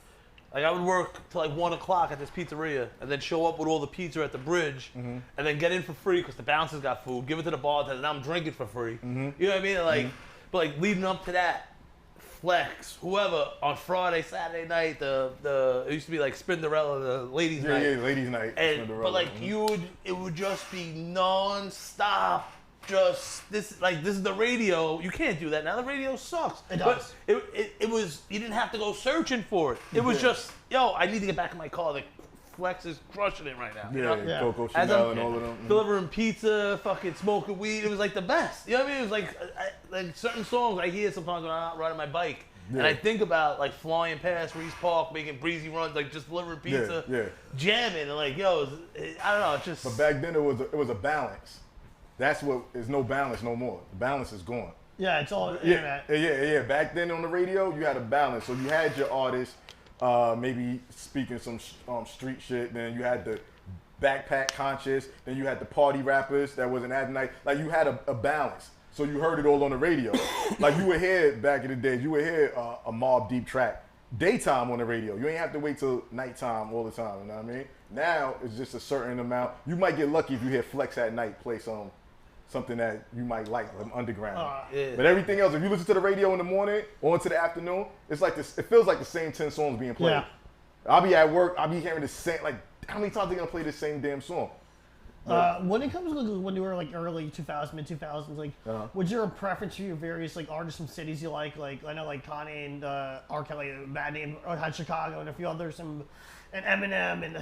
Like I would work till like 1 o'clock at this pizzeria, and then show up with all the pizza at the bridge, Mm-hmm. and then get in for free because the bouncers got food. Give it to the bartender, and I'm drinking for free. Mm-hmm. You know what I mean? Like, but like leading up to that, Flex, whoever on Friday, Saturday night, the it used to be like Spinderella, the ladies' night. Yeah, ladies' night. And Cinderella. but like it would just be non-stop. Just this is the radio. You can't do that now. The radio sucks. It But does. it was you didn't have to go searching for it. It was just I need to get back in my car. Like Flex is crushing it right now. you know? Yeah, Coco As Chanel I'm and all of them. delivering pizza, fucking smoking weed. It was like the best. You know what I mean? It was like like certain songs I hear sometimes when I'm out riding my bike, And I think about like flying past Reese Park, making breezy runs, like just delivering pizza, jamming, and like, yo, I don't know, it's just. But back then it was a balance. That's what is no balance no more. The balance is gone. Yeah, it's all internet. Yeah. Back then on the radio, you had a balance. So you had your artists, maybe speaking some street shit. Then you had the backpack conscious. Then you had the party rappers that wasn't at night. Like you had a balance. So you heard it all on the radio. Like you would hear back in the days, you would hear a Mobb Deep track daytime on the radio. You ain't have to wait till nighttime all the time. You know what I mean? Now it's just a certain amount. You might get lucky if you hear Flex at night play something that you might like underground. But everything else, if you listen to the radio in the morning or into the afternoon, it's like this. It feels like the same 10 songs being played. Yeah. I'll be at work. I'll be hearing the same. Like how many times are they gonna play the same damn song? When it comes to when you were like early 2000s, mid 2000s, like, was there a preference for your various like artists from cities you like I know like Kanye and R. Kelly, Bad Name, had Chicago, and a few others, and Eminem and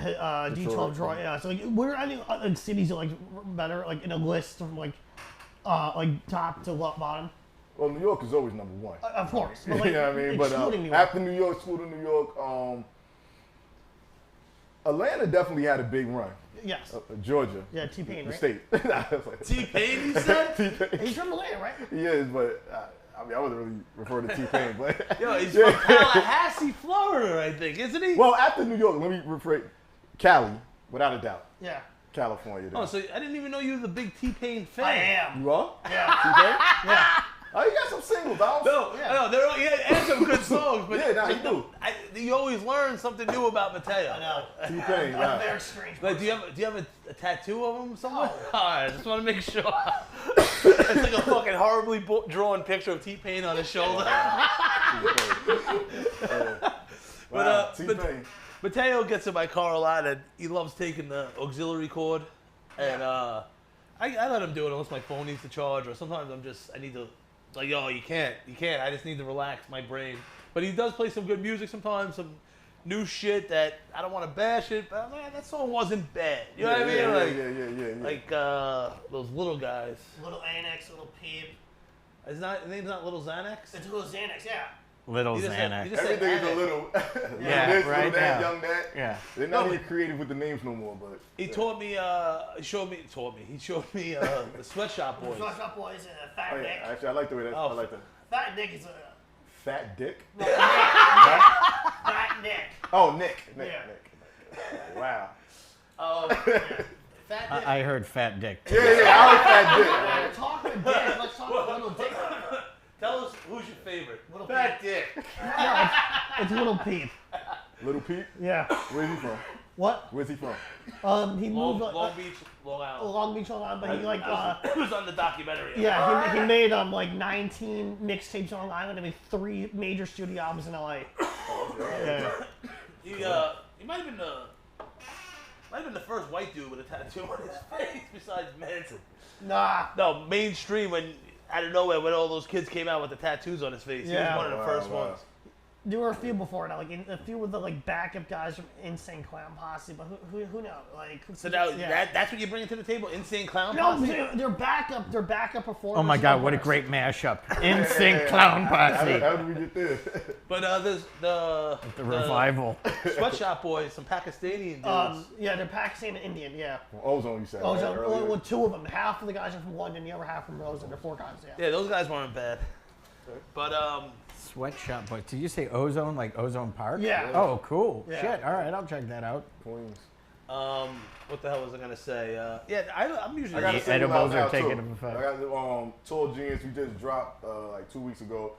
D12 Troy. Yeah, so like, were there any cities you like better, like in a list from like top to bottom? Well, New York is always number one. Of course, but, like, you know what I mean. But after New York, excluding New York, Atlanta definitely had a big run. Yes. Georgia. Yeah, T-Pain, right? The state. T-Pain, you said? T-Pain. He's from Atlanta, right? He is, but I mean, I wasn't really referring to T-Pain, but yo, he's from Tallahassee, Florida, I think, isn't he? Well, after New York, let me rephrase. Cali, without a doubt. Yeah. California. Oh, so I didn't even know you were the big T-Pain fan. I am. You are? Yeah. T-Pain? Yeah. Oh, you got some singles, dog. No, they're all, and some good songs, but you do. You always learn something new about Mateo. I know. T-Pain, Very strange. Like, do you have a tattoo of him somewhere? Oh. All right, I just want to make sure. It's like a fucking horribly drawn picture of T-Pain on his shoulder. Wow, T-Pain. Mateo gets in my car a lot, and he loves taking the auxiliary cord, and I let him do it unless my phone needs to charge, or sometimes I need to. Like, yo, you can't. I just need to relax my brain. But he does play some good music sometimes, some new shit that I don't want to bash it, but man, that song wasn't bad. You know what I mean? Like those little guys. Little Annex, Little Peep. His name's not Little Xanax? It's Little Xanax, yeah. Little Xanax. Everything is a little. Yeah, right little now. Young dad. Yeah. They're not even creative with the names no more, but. He taught me, he showed me the Sweatshop Boys. Sweatshop Boys and Fat Dick. Yeah, actually, I like the way I like that. Fat Dick is a. Fat Dick? No, Fat Nick. Oh, Nick. Nick. Wow. Fat Dick. I heard Fat Dick. Yeah, I heard Fat Dick. Let's talk with Dick. Let's talk with Little Dick. Tell us who's your favorite. Little Fat Peep. Dick. No, it's Little Peep. Little Pete? Yeah. Where's he from? What? Where's he from? He moved Long Beach, Long Island. Long Beach, Long Island, but he like It was on the documentary. yeah, he made like 19 mixtapes on Long Island and made 3 major studio albums in LA. Yeah. He might have been the first white dude with a tattoo on his face besides Manson. Nah. No, mainstream when out of nowhere when all those kids came out with the tattoos on his face. Yeah. He was one of the first ones. There were a few before now, like a few with the like backup guys from Insane Clown Posse, but who knows? Like so now that's what you're bringing to the table, Insane Clown no, Posse. they're backup performers. Oh my God, what a great mashup! Insane Clown Posse. How did we get this? But there's the revival. Sweatshop Boys, some Pakistani dudes. Yeah, they're Pakistani and Indian. Yeah. Ozone, you said. Ozone. Well, 2 of them. Half of the guys are from London, the other half from Ozone. They're 4 guys. Yeah. Yeah, those guys weren't bad. But Sweatshop Boys. Did you say Ozone, like Ozone Park? Yeah. Oh, cool. Yeah. Shit. All right, I'll check that out. Queens. what the hell was I gonna say? I'm usually. I got a The single edibles out are now, taking too. effect. I got Tall Genius. We just dropped like 2 weeks ago.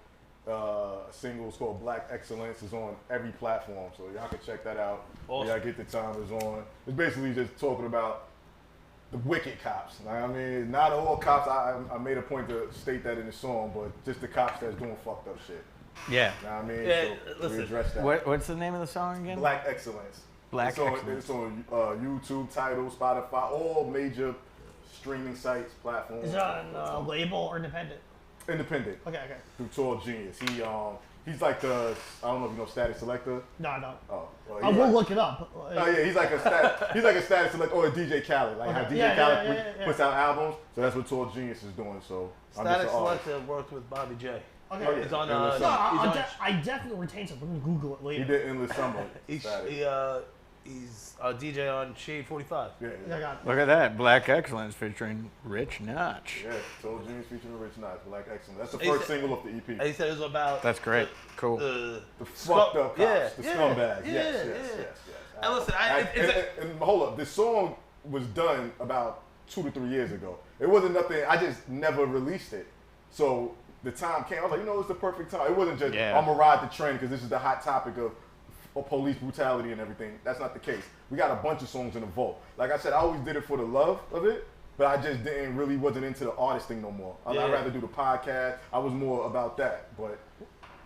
A single. It's called Black Excellence. It's on every platform, so y'all can check that out. Awesome. Y'all get the time it's on. It's basically just talking about the wicked cops. I mean, not all cops. I made a point to state that in the song, but just the cops that's doing fucked up shit. Yeah. Know what I mean? Yeah, So listen. we address that. What's the name of the song again? Black Excellence. Black it's on, Excellence. It's on YouTube, Tidal, Spotify, all major streaming sites, platforms. Is it on label or independent? Independent. Okay. Through Tall Genius. He's like the, I don't know if you know Static Selector. No, no. Oh, well, I will look it up. Oh yeah, he's like a Static Selector or a DJ Khaled. Like how DJ Khaled puts out albums. So that's what Tour Genius is doing. So Static Selector worked with Bobby J. Okay. Oh, yeah. He's on. I definitely retain something. I'm gonna Google it later. He did Endless Summer. He's a DJ on Shade 45. Yeah. I got it. Look at that. Black Excellence featuring Rich Notch. Yeah, Tour Genius featuring Rich Notch. Black Excellence. That's the first single of the EP. And he said it was about. That's great. Cool. The fucked up cops. The scumbags. Yes. And listen, and hold up. This song was done about 2 to 3 years ago. It wasn't nothing. I just never released it. So the time came. I was like, it's the perfect time. It wasn't just I'm gonna ride the trend because this is the hot topic of police brutality and everything. That's not the case. We got a bunch of songs in the vault. Like I said, I always did it for the love of it, but I just wasn't into the artist thing no more. I'd rather do the podcast. I was more about that, but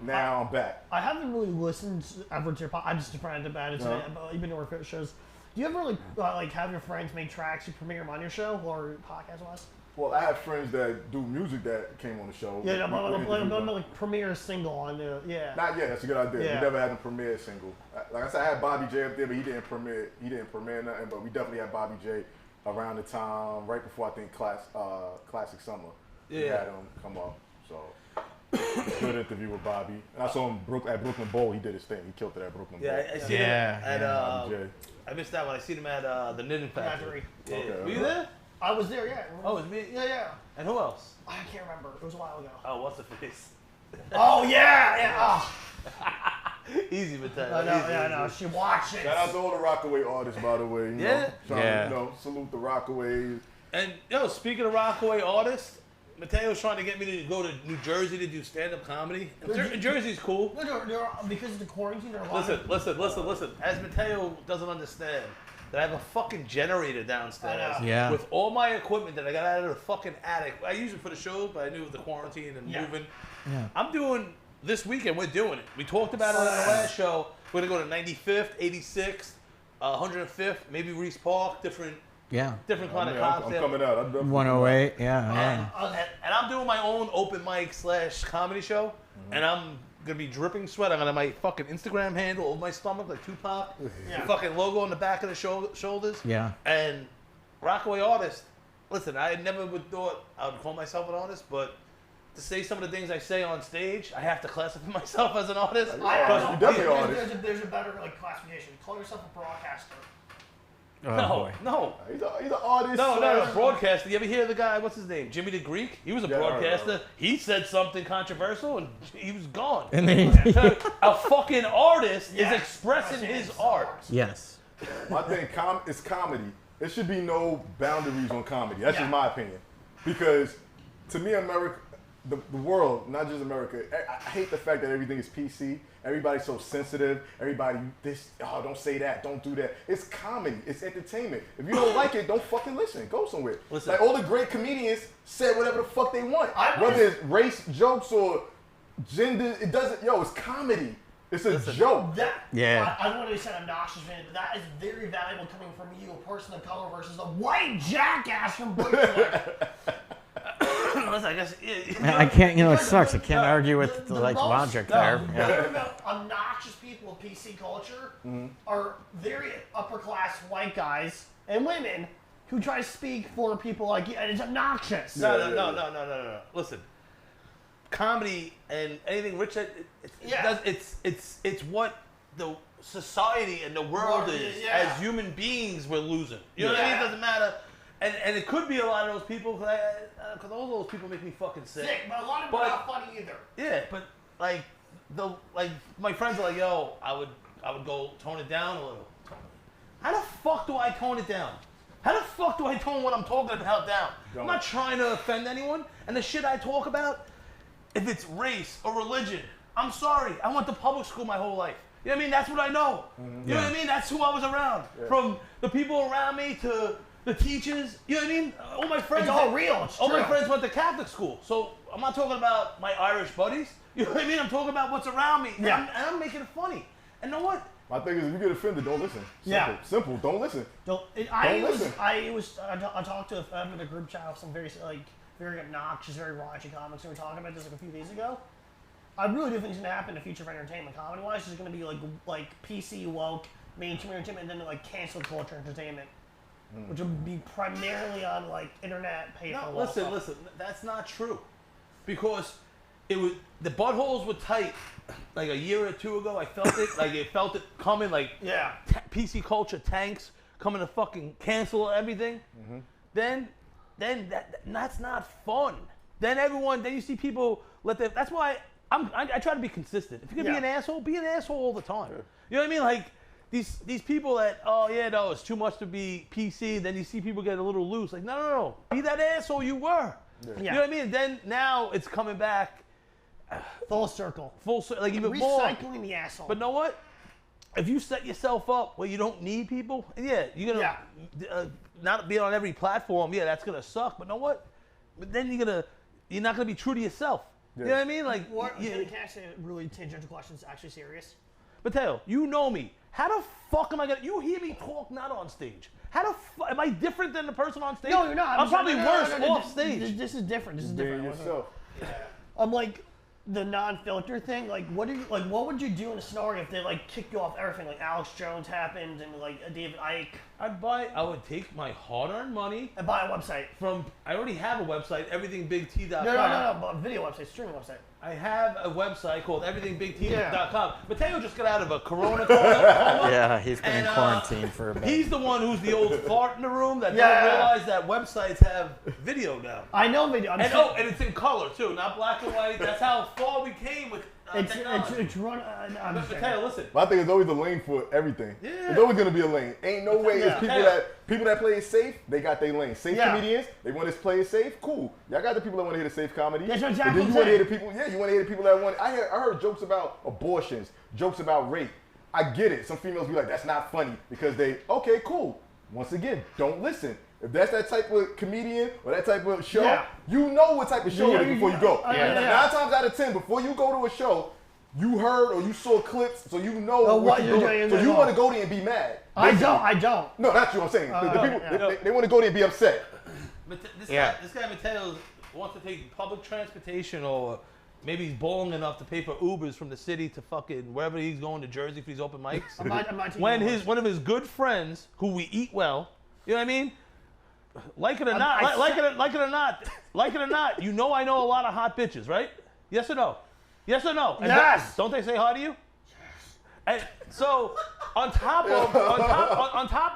now I'm back. I haven't really listened ever to your podcast. I'm just a friend about it today. Even to our shows. Do you ever like have your friends make tracks you premiere them on your show or podcast wise? Well, I have friends that do music that came on the show. Yeah, like premiere a single on the Not yet. That's a good idea. Yeah. We never had a premiere single. Like I said, I had Bobby J up there, but he didn't premiere nothing. But we definitely had Bobby J around the time right before I think Classic Summer. We had him come up. So good interview with Bobby. And I saw him at Brooklyn Bowl. He did his thing. He killed it at Brooklyn Bowl. I see him at I missed that one. I seen him at the Knitting Factory. Yeah. Okay. Were you there? I was there, yeah. Oh, it was me? Yeah. And who else? I can't remember. It was a while ago. Oh, what's the face? Oh, yeah. Easy, Matteo. I know. She watches. Shout out to all the Rockaway artists, by the way. Trying to salute the Rockaways. And, speaking of Rockaway artists, Matteo's trying to get me to go to New Jersey to do stand-up comedy. And Jersey's cool. Because of the quarantine, there are a lot Listen. As Matteo doesn't understand, that I have a fucking generator downstairs with all my equipment that I got out of the fucking attic. I use it for the shows, but I knew with the quarantine and moving. Yeah. I'm doing this weekend. We're doing it. We talked about it on the last show. We're gonna go to 95th, 86th, 105th, maybe Reese Park. Different kind of concept. I'm coming out. 108. And I'm doing my own open mic / comedy show, and I'm gonna be dripping sweat. I'm gonna have my fucking Instagram handle over my stomach like Tupac. The fucking logo on the back of the shoulders. Yeah. And Rockaway artist. Listen, I never would thought I would call myself an artist, but to say some of the things I say on stage, I have to classify myself as an artist. There's a better classification. Call yourself a broadcaster. No. He's an artist. No, broadcaster. You ever hear the guy, what's his name? Jimmy the Greek? He was a broadcaster. He said something controversial and he was gone. And a fucking artist is expressing his art. Yes. I think it's comedy. There should be no boundaries on comedy. That's just my opinion. Because to me, America, the world, not just America, I hate the fact that everything is PC. Everybody's so sensitive. Everybody, don't say that, don't do that. It's comedy. It's entertainment. If you don't like it, don't fucking listen. Go somewhere. Like all the great comedians said whatever the fuck they want. Whether it's race jokes or gender, it doesn't. It's comedy. It's a joke. I don't want to say obnoxious, man, but that is very valuable coming from you, a person of color, versus a white jackass from Brooklyn. I guess I can't. It sucks. I can't argue with the logic there. Obnoxious people in PC culture are very upper class white guys and women who try to speak for people like you, and it's obnoxious. No. Listen, comedy and anything rich, it's what the society and the world is. As human beings, we're losing. You know what I mean? It doesn't matter. And it could be a lot of those people, because all those people make me fucking sick. But a lot of them are not funny either. Yeah, but my friends are like, yo, I would go tone it down a little. How the fuck do I tone it down? How the fuck do I tone what I'm talking about down? I'm not trying to offend anyone. And the shit I talk about, if it's race or religion, I'm sorry. I went to public school my whole life. You know what I mean? That's what I know. You know what I mean? That's who I was around. Yeah. From the people around me to the teachers, you know what I mean? All my friends. It's all real. It's all true. my friends went to Catholic school, so I'm not talking about my Irish buddies. You know what I mean? I'm talking about what's around me. Yeah. And I'm making it funny. And you know what? My thing is, if you get offended, don't listen. Simple. Don't listen. I talked to a group chat of some very obnoxious, very raunchy comics. We were talking about this a few days ago. I really do think it's going to happen in the future of entertainment. Comedy-wise, it's going to be like PC woke, mainstream entertainment, and then like cancel culture entertainment, which will be primarily on like internet pay for. No, listen. That's not true, because the buttholes were tight. Like a year or two ago, I felt it. Like it felt it coming. Like PC culture tanks coming to fucking cancel everything. Mm-hmm. Then that's not fun. Then you see people That's why I try to be consistent. If you're gonna be an asshole all the time. Sure. You know what I mean? Like these people that it's too much to be PC. Then you see people get a little loose. Like no, be that asshole you were. Yeah. You know what I mean? Then now it's coming back. Full circle, like even recycling the asshole. But know what? If you set yourself up where you don't need people, you're gonna not be on every platform. Yeah, that's gonna suck. But know what? But then you're not gonna be true to yourself. Yeah. You know what I mean? Like, can I ask a really tangential question? It's actually serious. Matteo, you know me. How the fuck am I gonna? You hear me talk not on stage. How the fuck am I different than the person on stage? No, you're not. I'm probably worse off stage. This is different. Yourself. I'm like. The non-filter thing, like what would you do in a scenario if they like kick you off everything, like Alex Jones happened and like David Icke? I would take my hard-earned money and buy a website. I already have a website, everythingbigt.com. No, but a video website, streaming website. I have a website called everythingbigt.com. Matteo just got out of a corona coma. Yeah, he's been in quarantine for a bit. He's the one who's the old fart in the room that doesn't realize that websites have video now. I know video. And it's in color too, not black and white. That's how far we came with technology. It's run. Matteo, listen. I think there's always a lane for everything. Yeah. There's always gonna be a lane. Ain't no way. It's people that play it safe. They got their lane. Safe comedians. They want to play it safe. Cool. Y'all got the people that want to hear the safe comedy. That's exactly. But then you want to hear the people. Yeah, you want to hear the people that want. I heard jokes about abortions, jokes about rape. I get it. Some females be like, that's not funny because they. Okay, cool. Once again, don't listen. If that's that type of comedian or that type of show, you know what type of show it is before you go. 9 times out of 10, before you go to a show, you heard or you saw clips, so you know what you're doing. So you want to go there and be mad. I don't. No, that's what I'm saying. The people, they want to go there and be upset. This guy Matteo wants to take public transportation, or maybe he's balling enough to pay for Ubers from the city to fucking wherever he's going, to Jersey for these open mics. I'm not when one of his good friends, who we eat well, you know what I mean? Like it or not, you know I know a lot of hot bitches, right? Yes or no? Yes or no? And yes. Don't they say hi to you? Yes. And so on top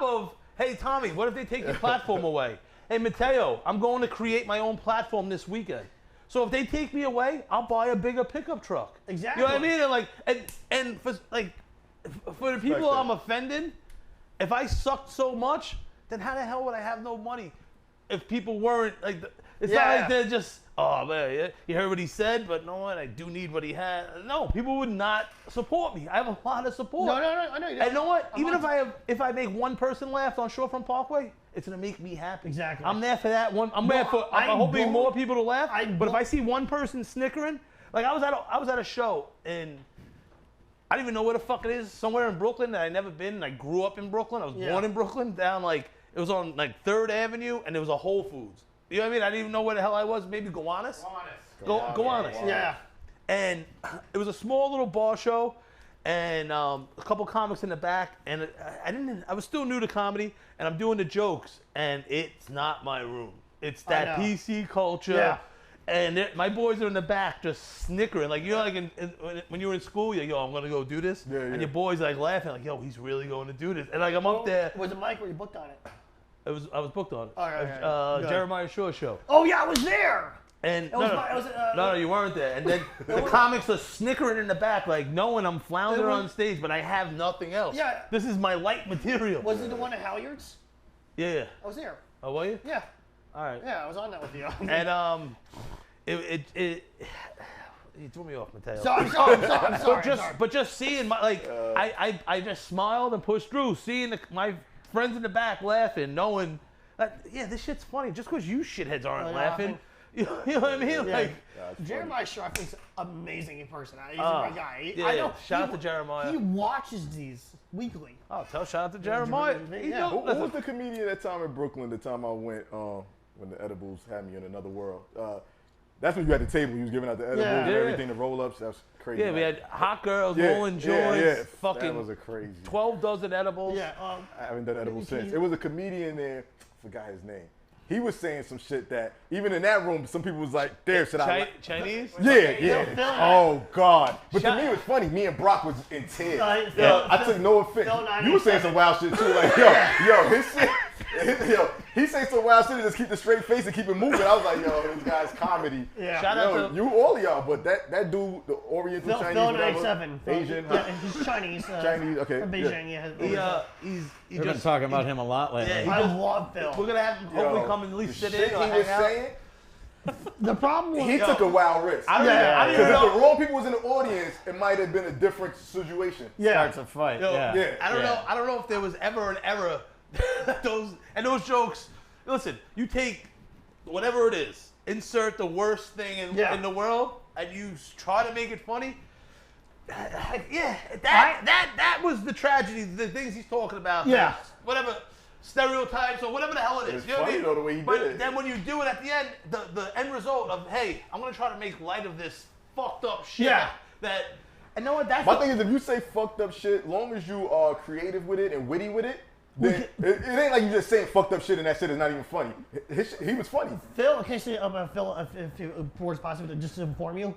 of, hey Tommy, what if they take your platform away? Hey Matteo, I'm going to create my own platform this weekend. So if they take me away, I'll buy a bigger pickup truck. Exactly. You know what I mean? And for the people I'm offending, if I sucked so much, then how the hell would I have no money if people weren't like? It's not like they're just, oh man, you heard what he said, but no what, I do need what he had. No, people would not support me. I have a lot of support. No, I know you. And you know what? Even if I make one person laugh on Shorefront Parkway, it's gonna make me happy. Exactly. I'm there for that one. I'm hoping more people to laugh. But if I see one person snickering, like I was at a show in. I don't even know where the fuck it is. Somewhere in Brooklyn that I never been. And I grew up in Brooklyn. I was born in Brooklyn. Down it was on 3rd Avenue, and there was a Whole Foods. You know what I mean? I didn't even know where the hell I was. Maybe Gowanus. Gowanus. Yeah. And it was a small little bar show, and a couple comics in the back, and I was still new to comedy, and I'm doing the jokes, and it's not my room. It's that PC culture. Yeah. And my boys are in the back just snickering. Like, you know, when you were in school, you're like, yo, I'm going to go do this. Yeah, and your boys are laughing, like, yo, he's really going to do this. And I'm up there. Was it Mike or you booked on it? I was booked on it. Oh, right. Jeremiah Shore show. Oh, yeah, I was there. And no, you weren't there. And then the comics are snickering in the back, like knowing I'm floundering on stage, but I have nothing else. Yeah. This is my light material. Was it the one at Halyards? Yeah. I was there. Oh, were you? Yeah. All right. Yeah, I was on that with you. And you threw me off, Matteo. I'm sorry. But just seeing I just smiled and pushed through, seeing my friends in the back laughing, knowing that this shit's funny. Just because you shitheads aren't laughing, you know what I mean? Yeah. Jeremiah Shore, I think, is amazing in person. He's a great guy. I know. Shout out to Jeremiah. He shows these weekly. Oh, shout out to Jeremiah. Who was the comedian that time in Brooklyn? The time I went when the edibles had me in another world. That's when you had the table. You was giving out the edibles and everything, the roll-ups. That's crazy. Yeah, we had hot girls, rolling joints, fucking that was a crazy. 12 dozen edibles. Yeah. I haven't done edibles since. It was a comedian there. I forgot his name. He was saying some shit that even in that room, some people was like, "There, should I?" Chinese? Yeah. Oh God! But to me, it was funny. Me and Brock was in tears. I took no offense. You were saying some wild shit too. Like, yo, his shit. He say some wild shit and just keep the straight face and keep it moving. I was like, yo, this guy's comedy. Yeah. Shout out to you, all of y'all, but that dude, the Oriental Phil, Chinese, Phil whatever, 97. Asian. Yeah, he's Chinese. Chinese, okay. From Beijing, He's We've been talking about him a lot lately. Yeah, I love Phil. We're gonna have him hopefully come and at least sit in Shit or he was hang out. saying, The problem was he took a wild risk. I don't Because even if know. the wrong people was in the audience, it might have been a different situation. Starts a fight. Yo, Yeah. I don't know if there was ever an era that those jokes. Listen, you take whatever it is, insert the worst thing in the world, and you try to make it funny. That was the tragedy. The things he's talking about. Yeah. Whatever stereotypes or whatever the hell it is. It's You know what I funny mean? though the way he but did it. then when you do it at the end, the end result of hey, I'm gonna try to make light of this fucked up shit. Yeah. That and know what? That's My thing is, if you say fucked up shit, long as you are creative with it and witty with it, then it ain't like you just saying fucked up shit and that shit is not even funny. He was funny. Phil, okay, so Phil, if it's possible, just to inform you,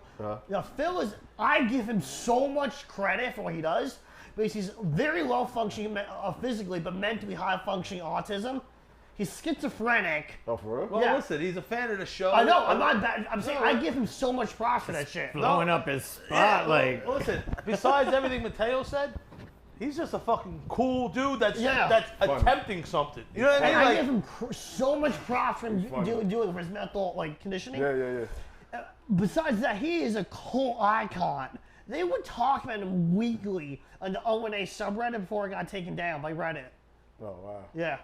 Phil is, I give him so much credit for what he does, because he's very low functioning physically, but mentally high functioning autism. He's schizophrenic. Oh, for real? Well, listen, he's a fan of the show. I know, I'm not bad. I'm saying I give him so much props for that shit. Blowing up his spot, like. Listen, besides everything Matteo said, he's just a fucking cool dude that's attempting something. You know what I mean? And I Like, give him so much props for him doing for his mental conditioning. Yeah. Besides that, he is a cult icon. They would talk about him weekly on the O&A subreddit before it got taken down by Reddit. Oh, wow. Yeah.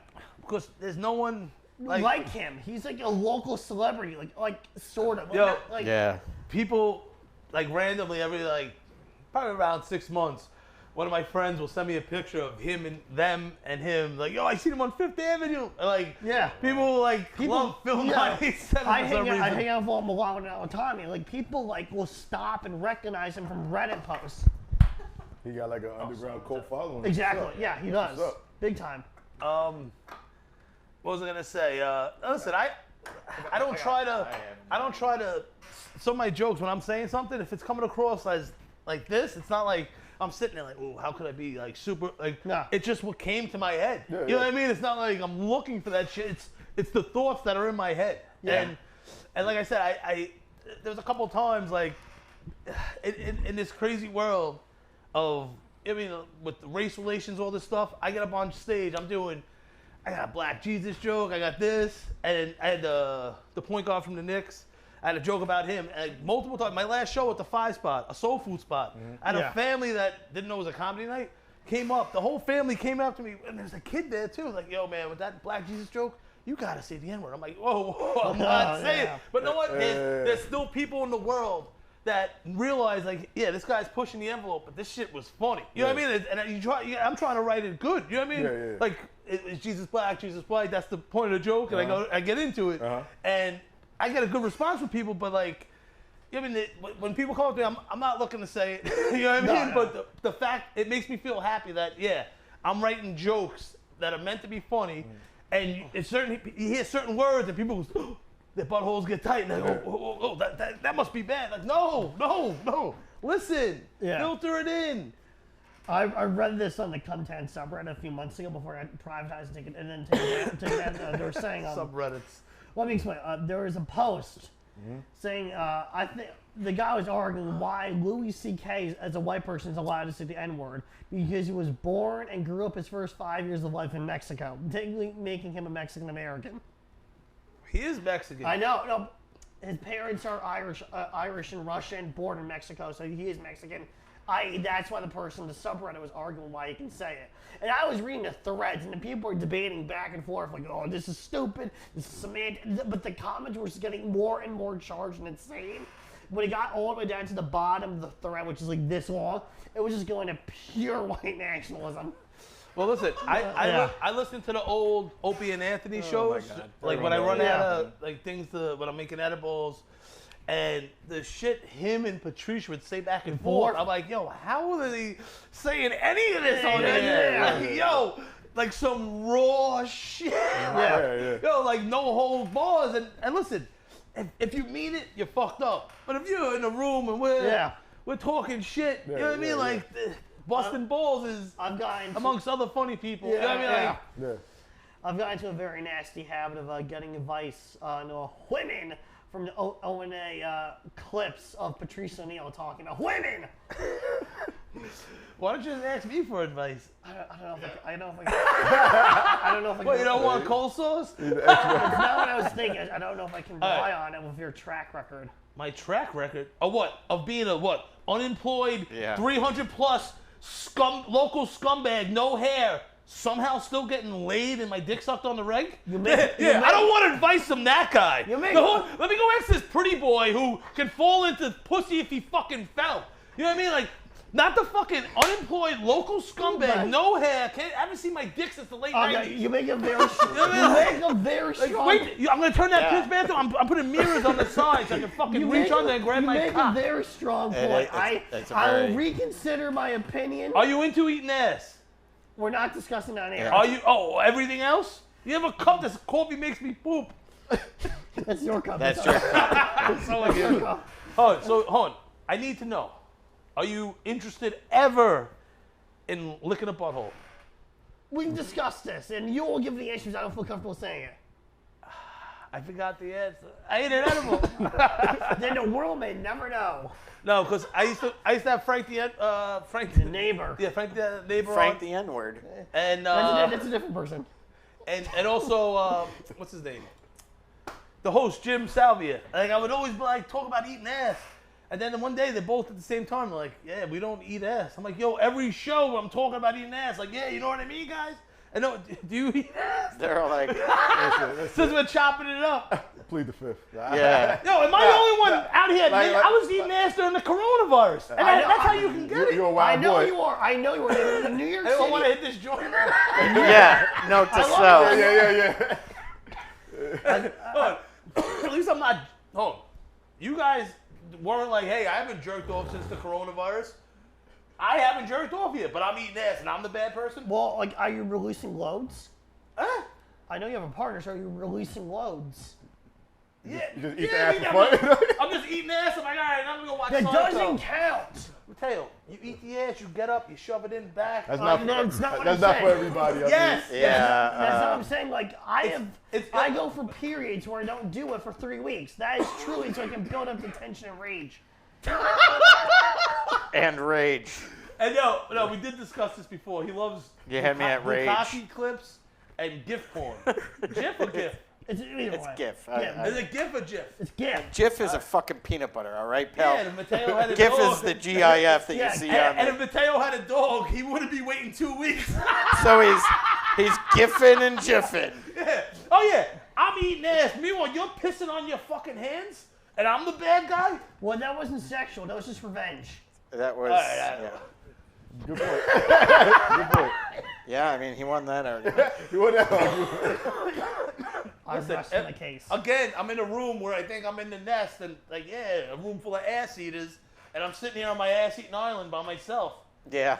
because there's no one Like him. He's like a local celebrity, like sort of. Yo, Yeah. people like randomly every probably around 6 months. One of my friends will send me a picture of him and them and him. Like, yo, I seen him on Fifth Avenue. Like, people love Phil 97 I for some reason. hang out with him a lot all the time. And, people will stop and recognize him from Reddit posts. He got like an underground cult following. Exactly. What's up? Yeah, he does. What's up? Big time. What was I gonna say? Listen, I don't try to. Some of my jokes when I'm saying something, if it's coming across as like this, it's not like I'm sitting there like, oh, how could I be super No. It's just what came to my head. Yeah, you know what I mean? It's not like I'm looking for that shit. It's the thoughts that are in my head. Yeah. And like I said, I there's a couple of times like in this crazy world of with race relations, all this stuff, I get up on stage, I got a Black Jesus joke, I got this, and I had the point guard from the Knicks. I had a joke about him, and multiple times. My last show at the 5 Spot, a soul food spot, I had a family that didn't know it was a comedy night, came up, the whole family came up to me, and there's a kid there too, like, yo man, with that Black Jesus joke, you gotta say the N-word. I'm like, whoa, I'm not saying it. But you know what, there's still people in the world that realize, like, yeah, this guy's pushing the envelope, but this shit was funny. You know what I mean? And I'm trying to write it good. You know what I mean? Yeah. Like, is Jesus black? Jesus white? That's the point of the joke. And I get into it, and I get a good response from people. But when people come up to me, I'm not looking to say it. You know what I mean? But the fact, it makes me feel happy that I'm writing jokes that are meant to be funny, and it's you hear certain words, and people go, their buttholes get tight, and they go, that must be bad. Like, no. Listen, filter it in. I read this on the Content subreddit a few months ago before I privatized it and then take it down. They were saying Subreddits. Let me explain. There was a post saying I think the guy was arguing why Louis C.K. as a white person is allowed to say the N-word because he was born and grew up his first 5 years of life in Mexico, technically making him a Mexican American. He is Mexican. I know. No, his parents are Irish and Russian, born in Mexico, so he is Mexican. That's why the person in the subreddit was arguing why he can say it. And I was reading the threads, and the people were debating back and forth, like, oh, this is stupid, this is semantic. But the comments were getting more and more charged and insane. When it got all the way down to the bottom of the thread, which is like this long, it was just going to pure white nationalism. Well, listen, I listen to the old Opie and Anthony shows, like when I run out of things when I'm making edibles, And the shit him and Patricia would say back and forth, I'm like, yo, how are they saying any of this on there? Like, yo, like some raw shit. Yo, like no holds bars. And listen, if you mean it, you're fucked up. But if you're in a room and we're talking shit, you know what I mean? Like, busting balls is amongst other funny people. You know what I mean? Like, I've gotten into a very nasty habit of getting advice on women from the O&A clips of Patrice O'Neal talking to women. Why don't you just ask me for advice? I don't know if I can. What, you don't want cold sauce? That's not what I was thinking. I don't know if I can rely on it with your track record. My track record? Of what? Of being a what? Unemployed, 300 plus local scumbag, no hair, somehow still getting laid and my dick sucked on the reg? I don't want advice from that guy. Let me go ask this pretty boy who can fall into pussy if he fucking fell. You know what I mean? Like, not the fucking unemployed local scumbag, no hair. I haven't seen my dick since the late 90s. You make a very strong. Wait, I'm gonna turn that piss bathroom. I'm putting mirrors on the side so I can fucking reach under and grab my cock. You make a very strong point. I'll reconsider my opinion. Are you into eating ass? We're not discussing that here. Are you? Oh, everything else? You have a cup that's coffee makes me poop. That's your cup. That's your cup. That's your cup. Oh, so hold on. I need to know. Are you interested ever in licking a butthole? We can discuss this, and you will give the answers. I don't feel comfortable saying it. I forgot the answer. I ate an edible. Then the world may never know. No, because I used to have Frank The neighbor. Yeah, Frank the neighbor. Frank the N-word. And that's a different person. And also what's his name? The host Jim Salvia. Like I would always be like talk about eating ass. And then one day, they're both at the same time. They're like, yeah, we don't eat ass. I'm like, yo, every show I'm talking about eating ass. Like, yeah, you know what I mean, guys? And no, do you eat ass? They're all like, since we're chopping it up. Plead the fifth. yeah. Yo, am I the only one out here? I was eating ass during the coronavirus. And that's how you can get it. You're a wild boy. I know you are in New York City. I don't want to hit this joint. Yeah, note to self. Yeah. At least I'm not. Hold on. You guys weren't like, hey, I haven't jerked off since the coronavirus. I haven't jerked off yet, but I'm eating ass and I'm the bad person? Well, like, are you releasing loads? I know you have a partner, so are you releasing loads? You just eat the ass for fun? I'm just eating ass. I'm like, all right, I'm going to go watch That Seinfeld. doesn't count. Matteo, you eat the ass, you get up, you shove it in back. That's not for everybody. Yes. Yeah. That's what I'm saying. Like, I go for periods where I don't do it for 3 weeks. That is truly so I can build up the tension and rage. And rage. And no, we did discuss this before. He loves You had me at rage. Bukkake clips and GIF porn. GIF or GIF? It's either way. GIF. Is it GIF or GIF? It's GIF. GIF is a fucking peanut butter, all right, pal? Yeah, and if Matteo had a GIF dog. is the GIF that you see on And if Matteo had a dog, he wouldn't be waiting 2 weeks. So he's GIFing and jiffing. Yeah. Oh, yeah. I'm eating ass. Meanwhile, you're pissing on your fucking hands, and I'm the bad guy? Well, that wasn't sexual. That was just revenge. That was... yeah. Good point. Good point. Yeah, I mean, he won that argument. You want that argument? I rest in the case. Again, I'm in a room where I think I'm in the nest, and like, yeah, a room full of ass eaters, and I'm sitting here on my ass-eating island by myself. Yeah.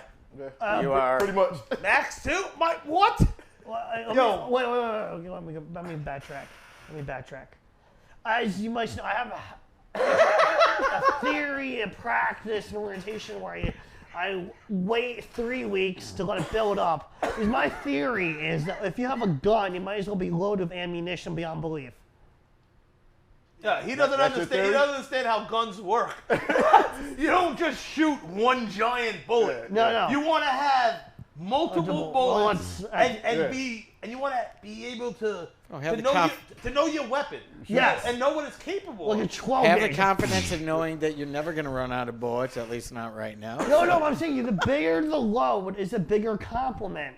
You are. Pretty much. Max too? What? Well, wait. Okay, let me backtrack. As you might know, I have a theory, a practice, an orientation where I wait 3 weeks to let it build up. Because my theory is that if you have a gun, you might as well be loaded with ammunition beyond belief. Yeah, he doesn't understand. He doesn't understand how guns work. You don't just shoot one giant bullet. No. You want to have multiple bullets and you want to be able to know your weapon. Yes. And know what it's capable Like a of. 12 Have the gauge. confidence of knowing that you're never going to run out of bullets, at least not right now. No, I'm saying the bigger the load is a bigger compliment.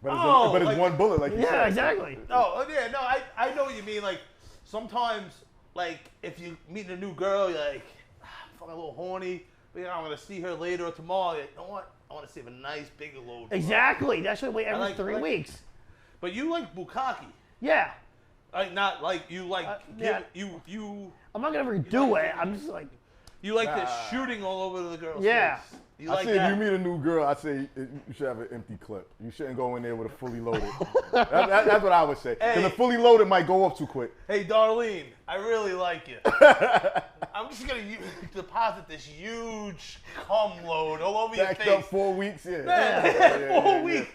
But it's one bullet, like you said. Yeah, exactly. I know what you mean. Like, sometimes, like, if you meet a new girl, you're like, I'm fucking a little horny. But, I'm going to see her later or tomorrow. You're like, you know what? I want to save a nice, bigger load. Exactly. That's why I wait every 3 weeks. But you like bukkake. Yeah. Like not like you like yeah. you I'm not gonna redo it. I'm just like, you like the shooting all over the girl's Yeah. face. You I like say that. if you meet a new girl, I say you should have an empty clip. You shouldn't go in there with a fully loaded. That's what I would say. Because Hey. a fully loaded might go up too quick. Hey, Darlene, I really like you. I'm just gonna deposit this huge cum load all over your Backed face. up 4 weeks, yeah. Man, 4 weeks.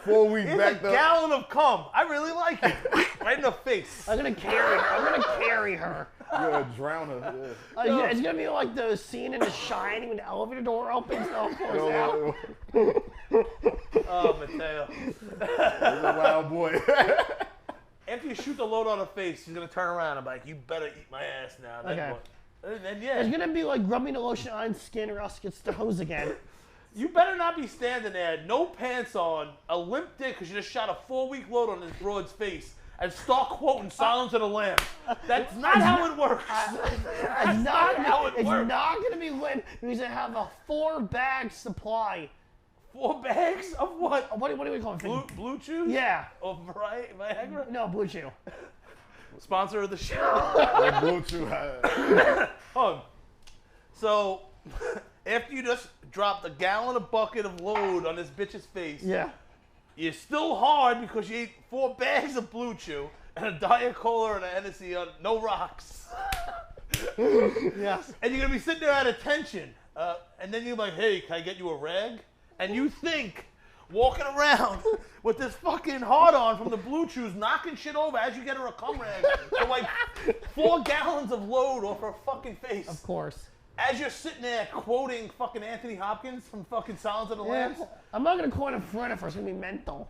4 weeks Here's backed a up. gallon of cum. I really like it. Right in the face. I'm gonna carry her. You're a drowner. Yeah, it's gonna be like the scene in The Shining when the elevator door opens and all pours Yeah. out. Oh, Matteo. He's a wild boy. After you shoot the load on her face, she's gonna turn around and be like, "You better eat my ass now." Then Okay. what? And then yeah, It's gonna be like rubbing the lotion on skin or else it gets the hose again. you better not be standing there, no pants on, a limp dick, because you just shot a 4-week load on this broad's face, and start quoting "Silence of the Lambs." That's not how it works. It's not how it It's works. not gonna be limp because I have a 4-bag supply. 4 bags of what? What do we call it? Blue Chews? Yeah. Or Viagra? No, Blue Chew. Sponsor of the show. So, after you just dropped a gallon of bucket of load on this bitch's face, Yeah. you're still hard because you ate 4 bags of Blue Chew and a Diet Cola and a Hennessy on no rocks. Yes. And you're going to be sitting there at attention. And then you're like, "Hey, can I get you a rag?" And you think, walking around with this fucking hard-on from the Blue Chews, knocking shit over as you get her a cum rag for like 4 gallons of load off her fucking face. Of course. As you're sitting there quoting fucking Anthony Hopkins from fucking Silence of the Yeah. Lambs. I'm not gonna quote in front of her. It's gonna be mental.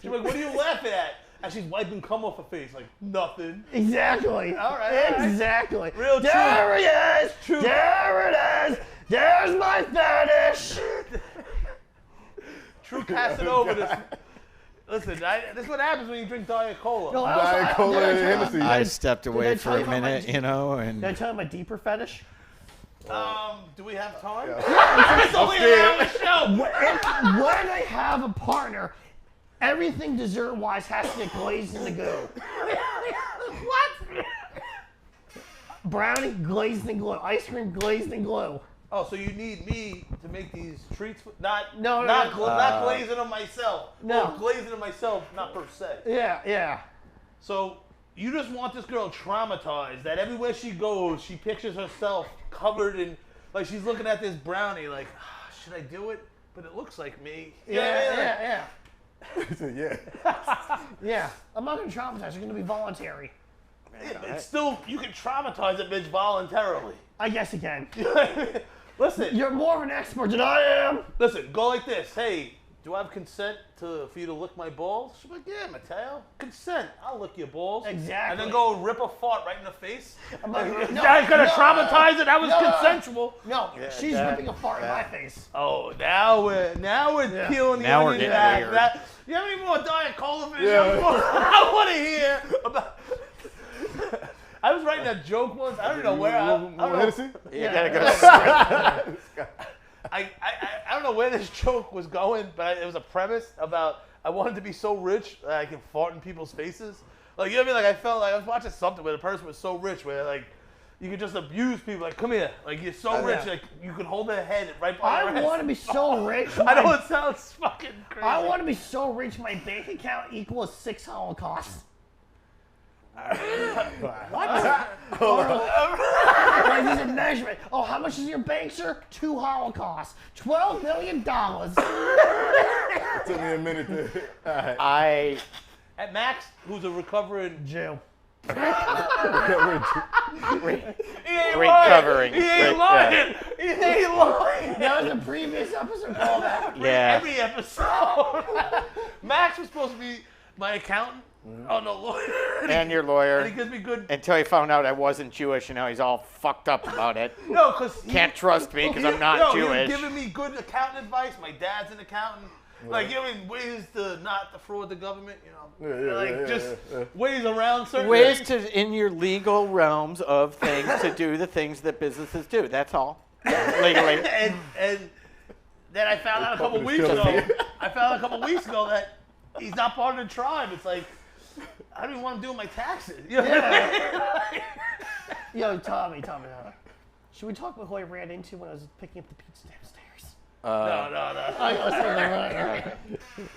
She's like, "What are you laughing at?" And she's wiping cum off her face, like, "Nothing." Exactly. All right. Exactly. Real true. There he is. True. There it is. There's my fetish. True Casanova. Listen, this is what happens when you drink Diet Cola. No, Diet Cola and Hennessy. I stepped I away tell for you a about my- minute, you know, and Did I tell you my deeper fetish? Do we have time? It's only an hour show. When I have a partner, everything dessert-wise has to get glazed in the goo. What? Brownie glazed in glue. Ice cream glazed in glue. Oh, so you need me to make these treats? Not No, not no. not glazing them myself. No. Or glazing them myself, not per se. Yeah. So you just want this girl traumatized that everywhere she goes, she pictures herself covered in, like she's looking at this brownie, like, should I do it? But it looks like me. Yeah. He said, yeah. Yeah. I'm not gonna traumatize. It's gonna be voluntary. It's still, you can traumatize a bitch voluntarily. I guess again. Listen, You're more of an expert than I am. listen, go like this. "Hey, do I have consent for you to lick my balls?" She's like, "Yeah, Matteo, consent. I'll lick your balls." Exactly. And then go rip a fart right in the face. I'm not gonna, That's gonna traumatize it. That was No. consensual. No, she's ripping a fart in my face. Oh, now we're Yeah. peeling the Now we're onion getting back. weird. You have any more Diet Cola for this? Yeah. I want to hear about. I was writing a joke once. I don't even know where. I don't know. Hennessy? you gotta go straight. I don't know where this joke was going, but it was a premise about I wanted to be so rich that I could fart in people's faces. Like, you know what I mean? Like, I felt like I was watching something where the person was so rich where, like, you could just abuse people. Like, "Come here. Like, you're so rich. Like, you could hold their head right by their I want to be so rich. I know it sounds fucking crazy. I want to be so rich my bank account equals 6 Holocausts. What? Like, there's a measurement. Oh, how much is your bank, sir? 2 Holocausts. $12 million. It took me a minute to. All right. At Max, who's a recovering Jew. He ain't Recovering. lying. He ain't Right, lying. He ain't lying. That was a previous episode callback. Yeah. Every episode. Max was supposed to be my accountant. Oh no, lawyer. And your And he lawyer. gives me good. Until he found out I wasn't Jewish, and now he's all fucked up about it. No, because Can't trust me because I'm not He was Jewish. giving me good accountant advice. My dad's an accountant. Like, you know, what I mean, ways to not defraud the government. You know, just ways around certain Ways things. to, in your legal realms of things, to do the things that businesses do. That's all. Legally. And then I found out a couple Fucking weeks killing ago. me. I found out a couple weeks ago that he's not part of the tribe. It's like I don't even want him doing my taxes. You know what I mean? Yo, Tommy. Should we talk about who I ran into when I was picking up the pizza downstairs? No. I gotta say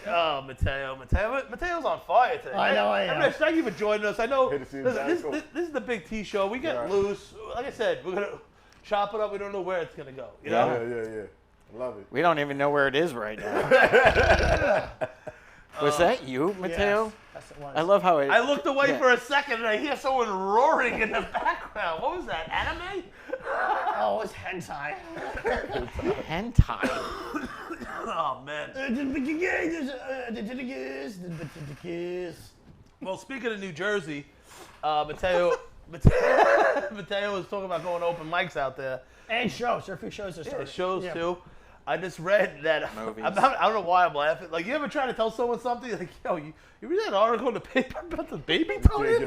that. Oh, Matteo's on fire today. I know I am. Rich, thank you for joining us. I know Good to see you, this Jack. is the Big T show. We get Yeah. loose. Like I said, we're gonna chop it up. We don't know where it's gonna go. You Yeah, know? yeah. Love it. We don't even know where it is right now. Was that you, Matteo? Yes, it was. I love how it. I looked away Yeah. for a second and I hear someone roaring in the background. What was that? Anime? Oh, it was hentai. hentai. Oh man. Well, speaking of New Jersey, Matteo was talking about going to open mics out there. And shows. There are a few shows that started. Shows Yeah. too. I just read that. Movies. I don't know why I'm laughing. Like, you ever try to tell someone something? Like, yo, you read that article in the paper about the baby toilet?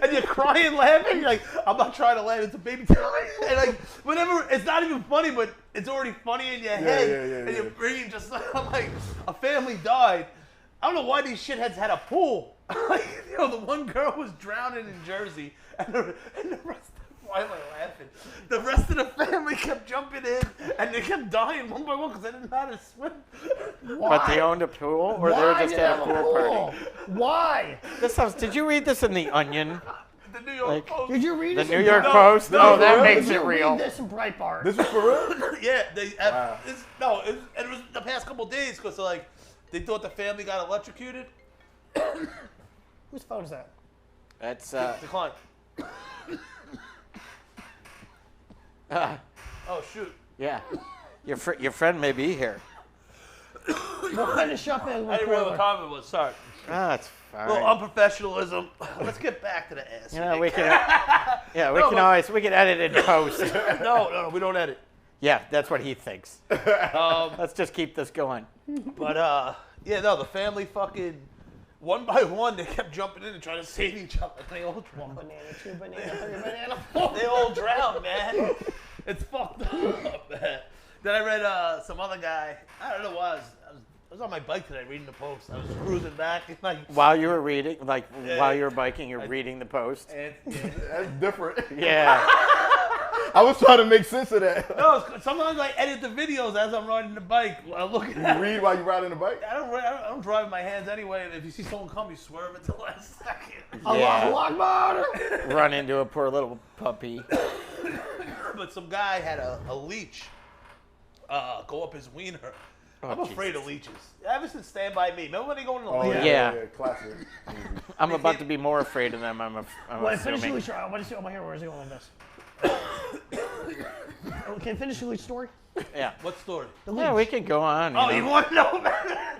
And you're crying, laughing. You're like, I'm not trying to laugh. It's a baby toilet. And like, whenever it's not even funny, but it's already funny in your head, and your brain just like a family died. I don't know why these shitheads had a pool. Like, you know, the one girl was drowning in Jersey, and the rest. Why am I laughing? The rest of the family kept jumping in, and they kept dying one by one because they didn't know how to swim. But they owned a pool, or they were just at a pool party. Why? This sounds. Did you read this in the Onion? The New York Like- Post. Did you read The this? New York No, Post? no, Oh, that no, makes Did it you real. read this in Breitbart? This is for real? Yeah, it was the past couple days because like they thought the family got electrocuted. Whose phone is that? That's Decline. Oh shoot. yeah. Your friend may be here. We'll finish up and I didn't realize what time it was. Sorry. Ah, that's fine. Well, unprofessionalism. Let's get back to the ass. Yeah, we can. Yeah, No, but- we can edit in post. No, we don't edit. Yeah, that's what he thinks. Let's just keep this going. But yeah, no, the family fucking one by one they kept jumping in and trying to save each other. They all drowned. banana, 2 banana, 3 banana. They all drowned, man. It's fucked up, man. Then I read some other guy. I don't know why I was on my bike today reading the Post. I was cruising back. Like, While you were reading, like Yeah. while you were biking, you're reading the post. and, That's different. Yeah. I was trying to make sense of that. no, sometimes I edit the videos as I'm riding the bike. I'm looking You at. read while you're riding the bike? I don't drive with my hands anyway. And if you see someone come, you swerve at the last second. Yeah. Allahu Akbar. Run into a poor little puppy. But some guy had a leech go up his wiener. I'm afraid of leeches. Ever since Stand By Me. Remember when they go in the Oh, leech? Yeah. Classic. I'm about to be more afraid of them. I'm Wait, finish the assuming. leech. What is it? Oh my hair. Where is he going with this? Can I finish the leech story? Yeah. What story? The leech. Yeah, we can go on. Oh, know. you want to know?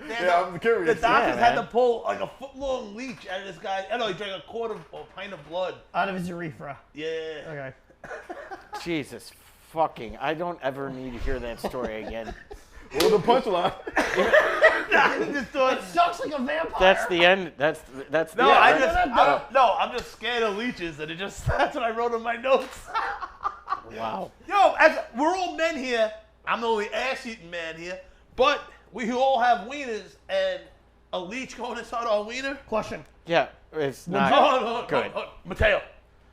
Yeah, I'm curious. The doctors Yeah, had man. to pull like a foot-long leech out of this guy. I know he drank a pint of blood. Out of his urethra. Yeah. Okay. Jesus fucking! I don't ever need to hear that story again. What was the punchline? Just thought- It sucks like a vampire. That's the end. That's the no, end. I'm just scared of leeches, and that's what I wrote in my notes. Wow. Yo, we're all men here. I'm the only ass-eating man here, but we all have wieners, and a leech going inside our wiener. Question. Yeah, it's not No, good. Mateo.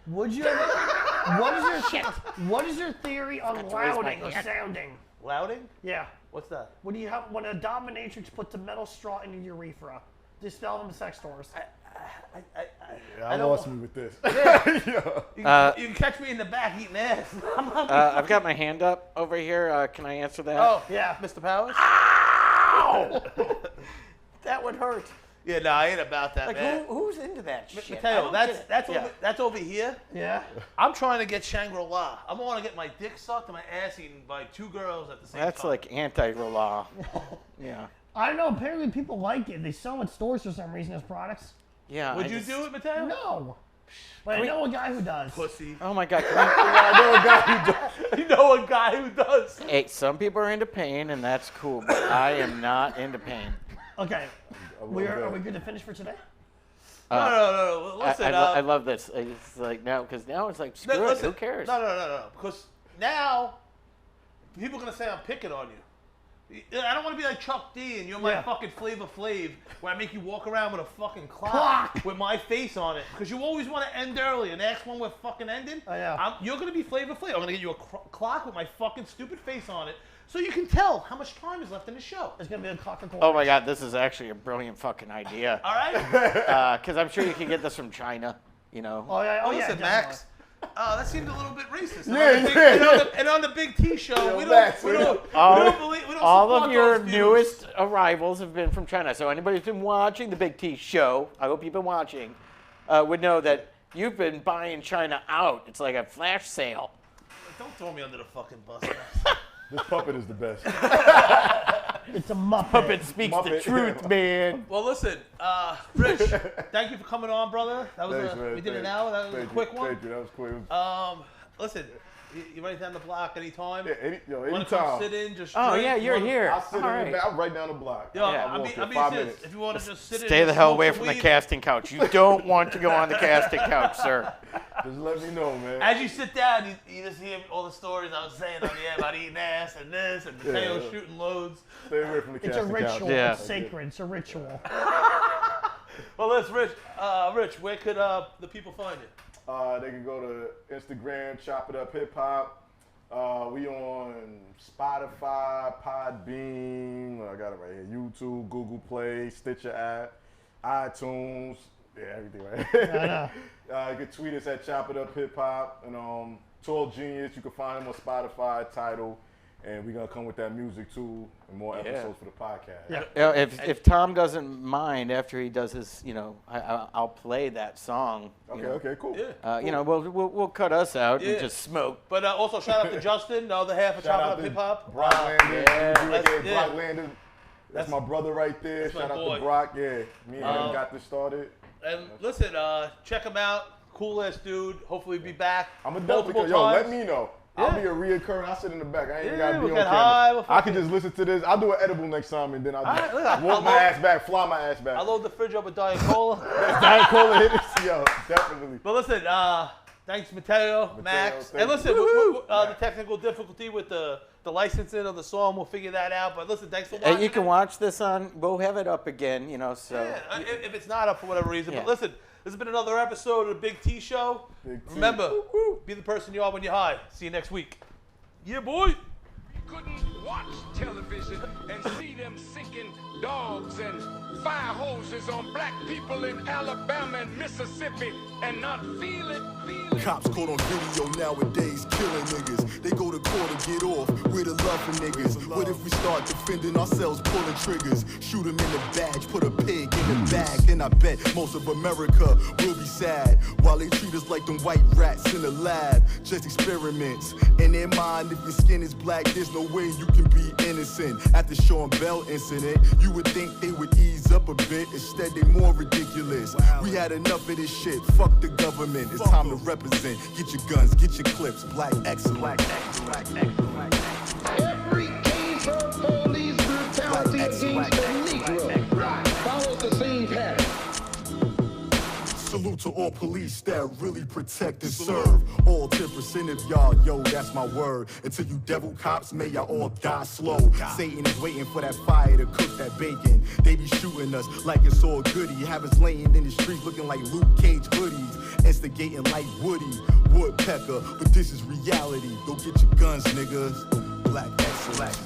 Would you? What is your theory on raise louding my or hand. sounding? Louding? Yeah. What's that? When a dominatrix puts a metal straw in your urethra, they sell them in sex stores. I don't lost know. me with this. You can catch me in the back eating ass. I've got my hand up over here. Can I answer that? Oh, Yeah. Mr. Powers? That would hurt. Yeah, no, I ain't about that, Like man. who's into that shit? I Mateo, don't get it. that's over here. Yeah. I'm trying to get Shangri-La. I want to get my dick sucked and my ass eaten by 2 girls at the same That's time. like anti-law. Yeah. I don't know. Apparently, people like it. They sell it in stores for some reason as products. Yeah. Would you do it, Mateo? No. But I know a guy who does. Pussy. Oh my God. I know a guy who does. You know a guy who does. Hey, some people are into pain, and that's cool, but I am not into pain. Okay. Are we that. good to finish for today? No. Listen, I love this. It's like now, because now it's like, screw it, listen, who cares? No. Because now, people are going to say I'm picking on you. I don't want to be like Chuck D and you're my Yeah. fucking Flavor Flav, where I make you walk around with a fucking clock with my face on it, because you always want to end early, and the next one we're fucking ending. I know. You're gonna be Flavor Flav. I'm gonna get you a clock with my fucking stupid face on it, so you can tell how much time is left in the show. It's gonna be a Coca-Cola. Oh my God, this is actually a brilliant fucking idea. All right. Because I'm sure you can get this from China. You know. Oh yeah. Oh yeah. Listen, definitely. Max. That seemed a little bit racist. Yeah, And on the Big T show, we Max, don't All support of your those views. newest arrivals have been from China. So anybody who's been watching the Big T show, I hope you've been watching, would know that you've been buying China out. It's like a flash sale. Don't throw me under the fucking bus, Max. This puppet is the best. It's a Muppet. Puppet speaks the Muppet. truth, man. Well, listen, Rich, thank you for coming on, brother. That was Thanks, man. we did an Thank hour. That was Thank a you. quick one. Thank you. That was quick. Listen, you right down the block anytime. Yeah, Want to come anytime. sit in, just Oh drink? yeah, you're here. I'll sit All in the right. back. I'm right down the block. Yo, Yeah. I mean, walk in 5 5 minutes. minutes. If you want to just sit in, Stay and the hell smoke away some from the weed. casting couch. You don't want to go on the casting couch, sir. Just let me know, man. As you sit down, you just hear all the stories I was saying on the air about eating ass and this and Matteo Yeah. shooting loads. Stay away from the It's a casting couch. ritual. Yeah. It's sacred. It's a ritual. Well, let's Rich. Rich, where could the people find you? They can go to Instagram, Chop It Up Hip Hop. We on Spotify, Podbean. I got it right here. YouTube, Google Play, Stitcher app, iTunes. Yeah, everything right here. You can tweet us at Chop It Up Hip Hop. And 12 Genius, you can find him on Spotify, Tidal. And we're going to come with that music too and more episodes for the podcast. Yeah. You know, if Tom doesn't mind after he does his, I'll play that song. Okay, cool. Yeah. We'll cut us out Yeah. and just smoke. But also shout out to Justin, the other half of Shout Chop It out Up to Hip Hop. Brock Landon. yeah. Brock Landon. That's my brother right there. That's my Shout out boy. to Brock. Yeah, me and him got this started. And listen, check him out. Cool ass dude. Hopefully be back. I'm a multiple definitely, times. let me know. Yeah. I'll be a reoccurring. I'll sit in the back. I ain't even Yeah, gotta be we'll on get camera. high, we'll I can just listen to this. I'll do an edible next time, and then I'll All just right, look, walk I'll my load- ass back, fly my ass back. I load the fridge up with Diet Cola. Diet Cola hit us. Yo, definitely. But listen, thanks Matteo, Max. thank And you. listen, the technical difficulty with the licensing of the song, we'll figure that out. But listen, thanks for watching. You can watch this we'll have it up again, so. Yeah, if it's not up for whatever reason. Yeah. But listen, this has been another episode of the Big T Show. Big T. Remember, be the person you are when you're high. See you next week. Yeah, boy. Couldn't watch television and see them sinking dogs and fire hoses on black people in Alabama and Mississippi and not feel it. Cops caught on video nowadays killing niggas. They go to court to get off with a love for niggas. What if we start defending ourselves, pulling triggers? Shoot them in the badge, put a pig in the bag. Then I bet most of America will be sad while they treat us like them white rats in the lab. Just experiments. In their mind, if your skin is black, there's no way you can be innocent. After Sean Bell incident, you would think they would ease up a bit. Instead, they more ridiculous. We had enough of this shit. Fuck the government. It's time to represent. Get your guns, get your clips. Black excellent. Every case of police brutality against the Negro follows the same pattern. Salute to all police that really protect and serve. All 10% of y'all, yo, that's my word. Until you devil cops, may y'all all die slow. Satan is waiting for that fire to cook that bacon. They be shooting us like it's all goody. Have us laying in the streets looking like Luke Cage hoodies. Instigating like Woody Woodpecker. But this is reality. Go get your guns, niggas. Black excellence.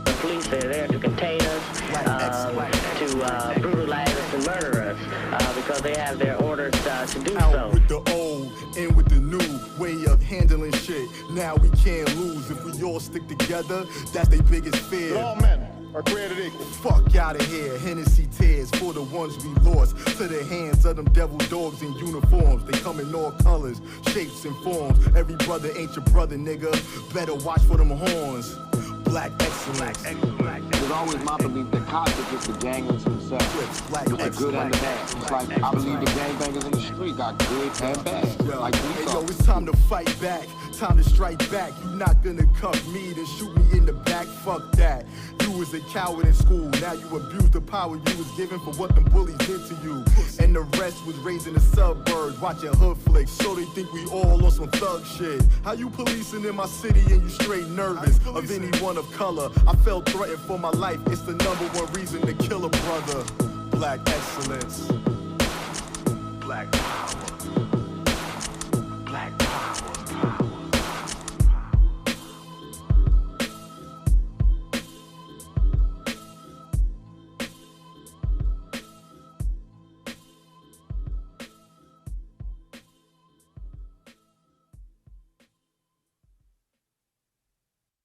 The police are there to contain us, to brutalize us and murder us, because they have their orders to do Out so. with the old, in with the new way of handling shit. Now we can't lose if we all stick together. That's their biggest fear. All men are created equal. Fuck out of here. Hennessy tears for the ones we lost to the hands of them devil dogs in uniforms. They come in all colors, shapes, and forms. Every brother ain't your brother, nigga. Better watch for them horns. Black excellence. It was always my belief that cops are just the ganglers themselves. Black With the good and the bad. It's like I believe the gangbangers in the street got good and bad. Like Hey, we yo, thought. it's time to fight back. time to strike back. You not gonna cuff me, then shoot me in the back. Fuck that. You was a coward in school. Now you abuse the power you was given for what them bullies did to you. And the rest was raised in the suburbs, watching hood flicks. So they think we all on some thug shit. How you policing in my city and you straight nervous of anyone of color? I felt threatened for my life. It's the #1 reason to kill a brother. Black excellence. Black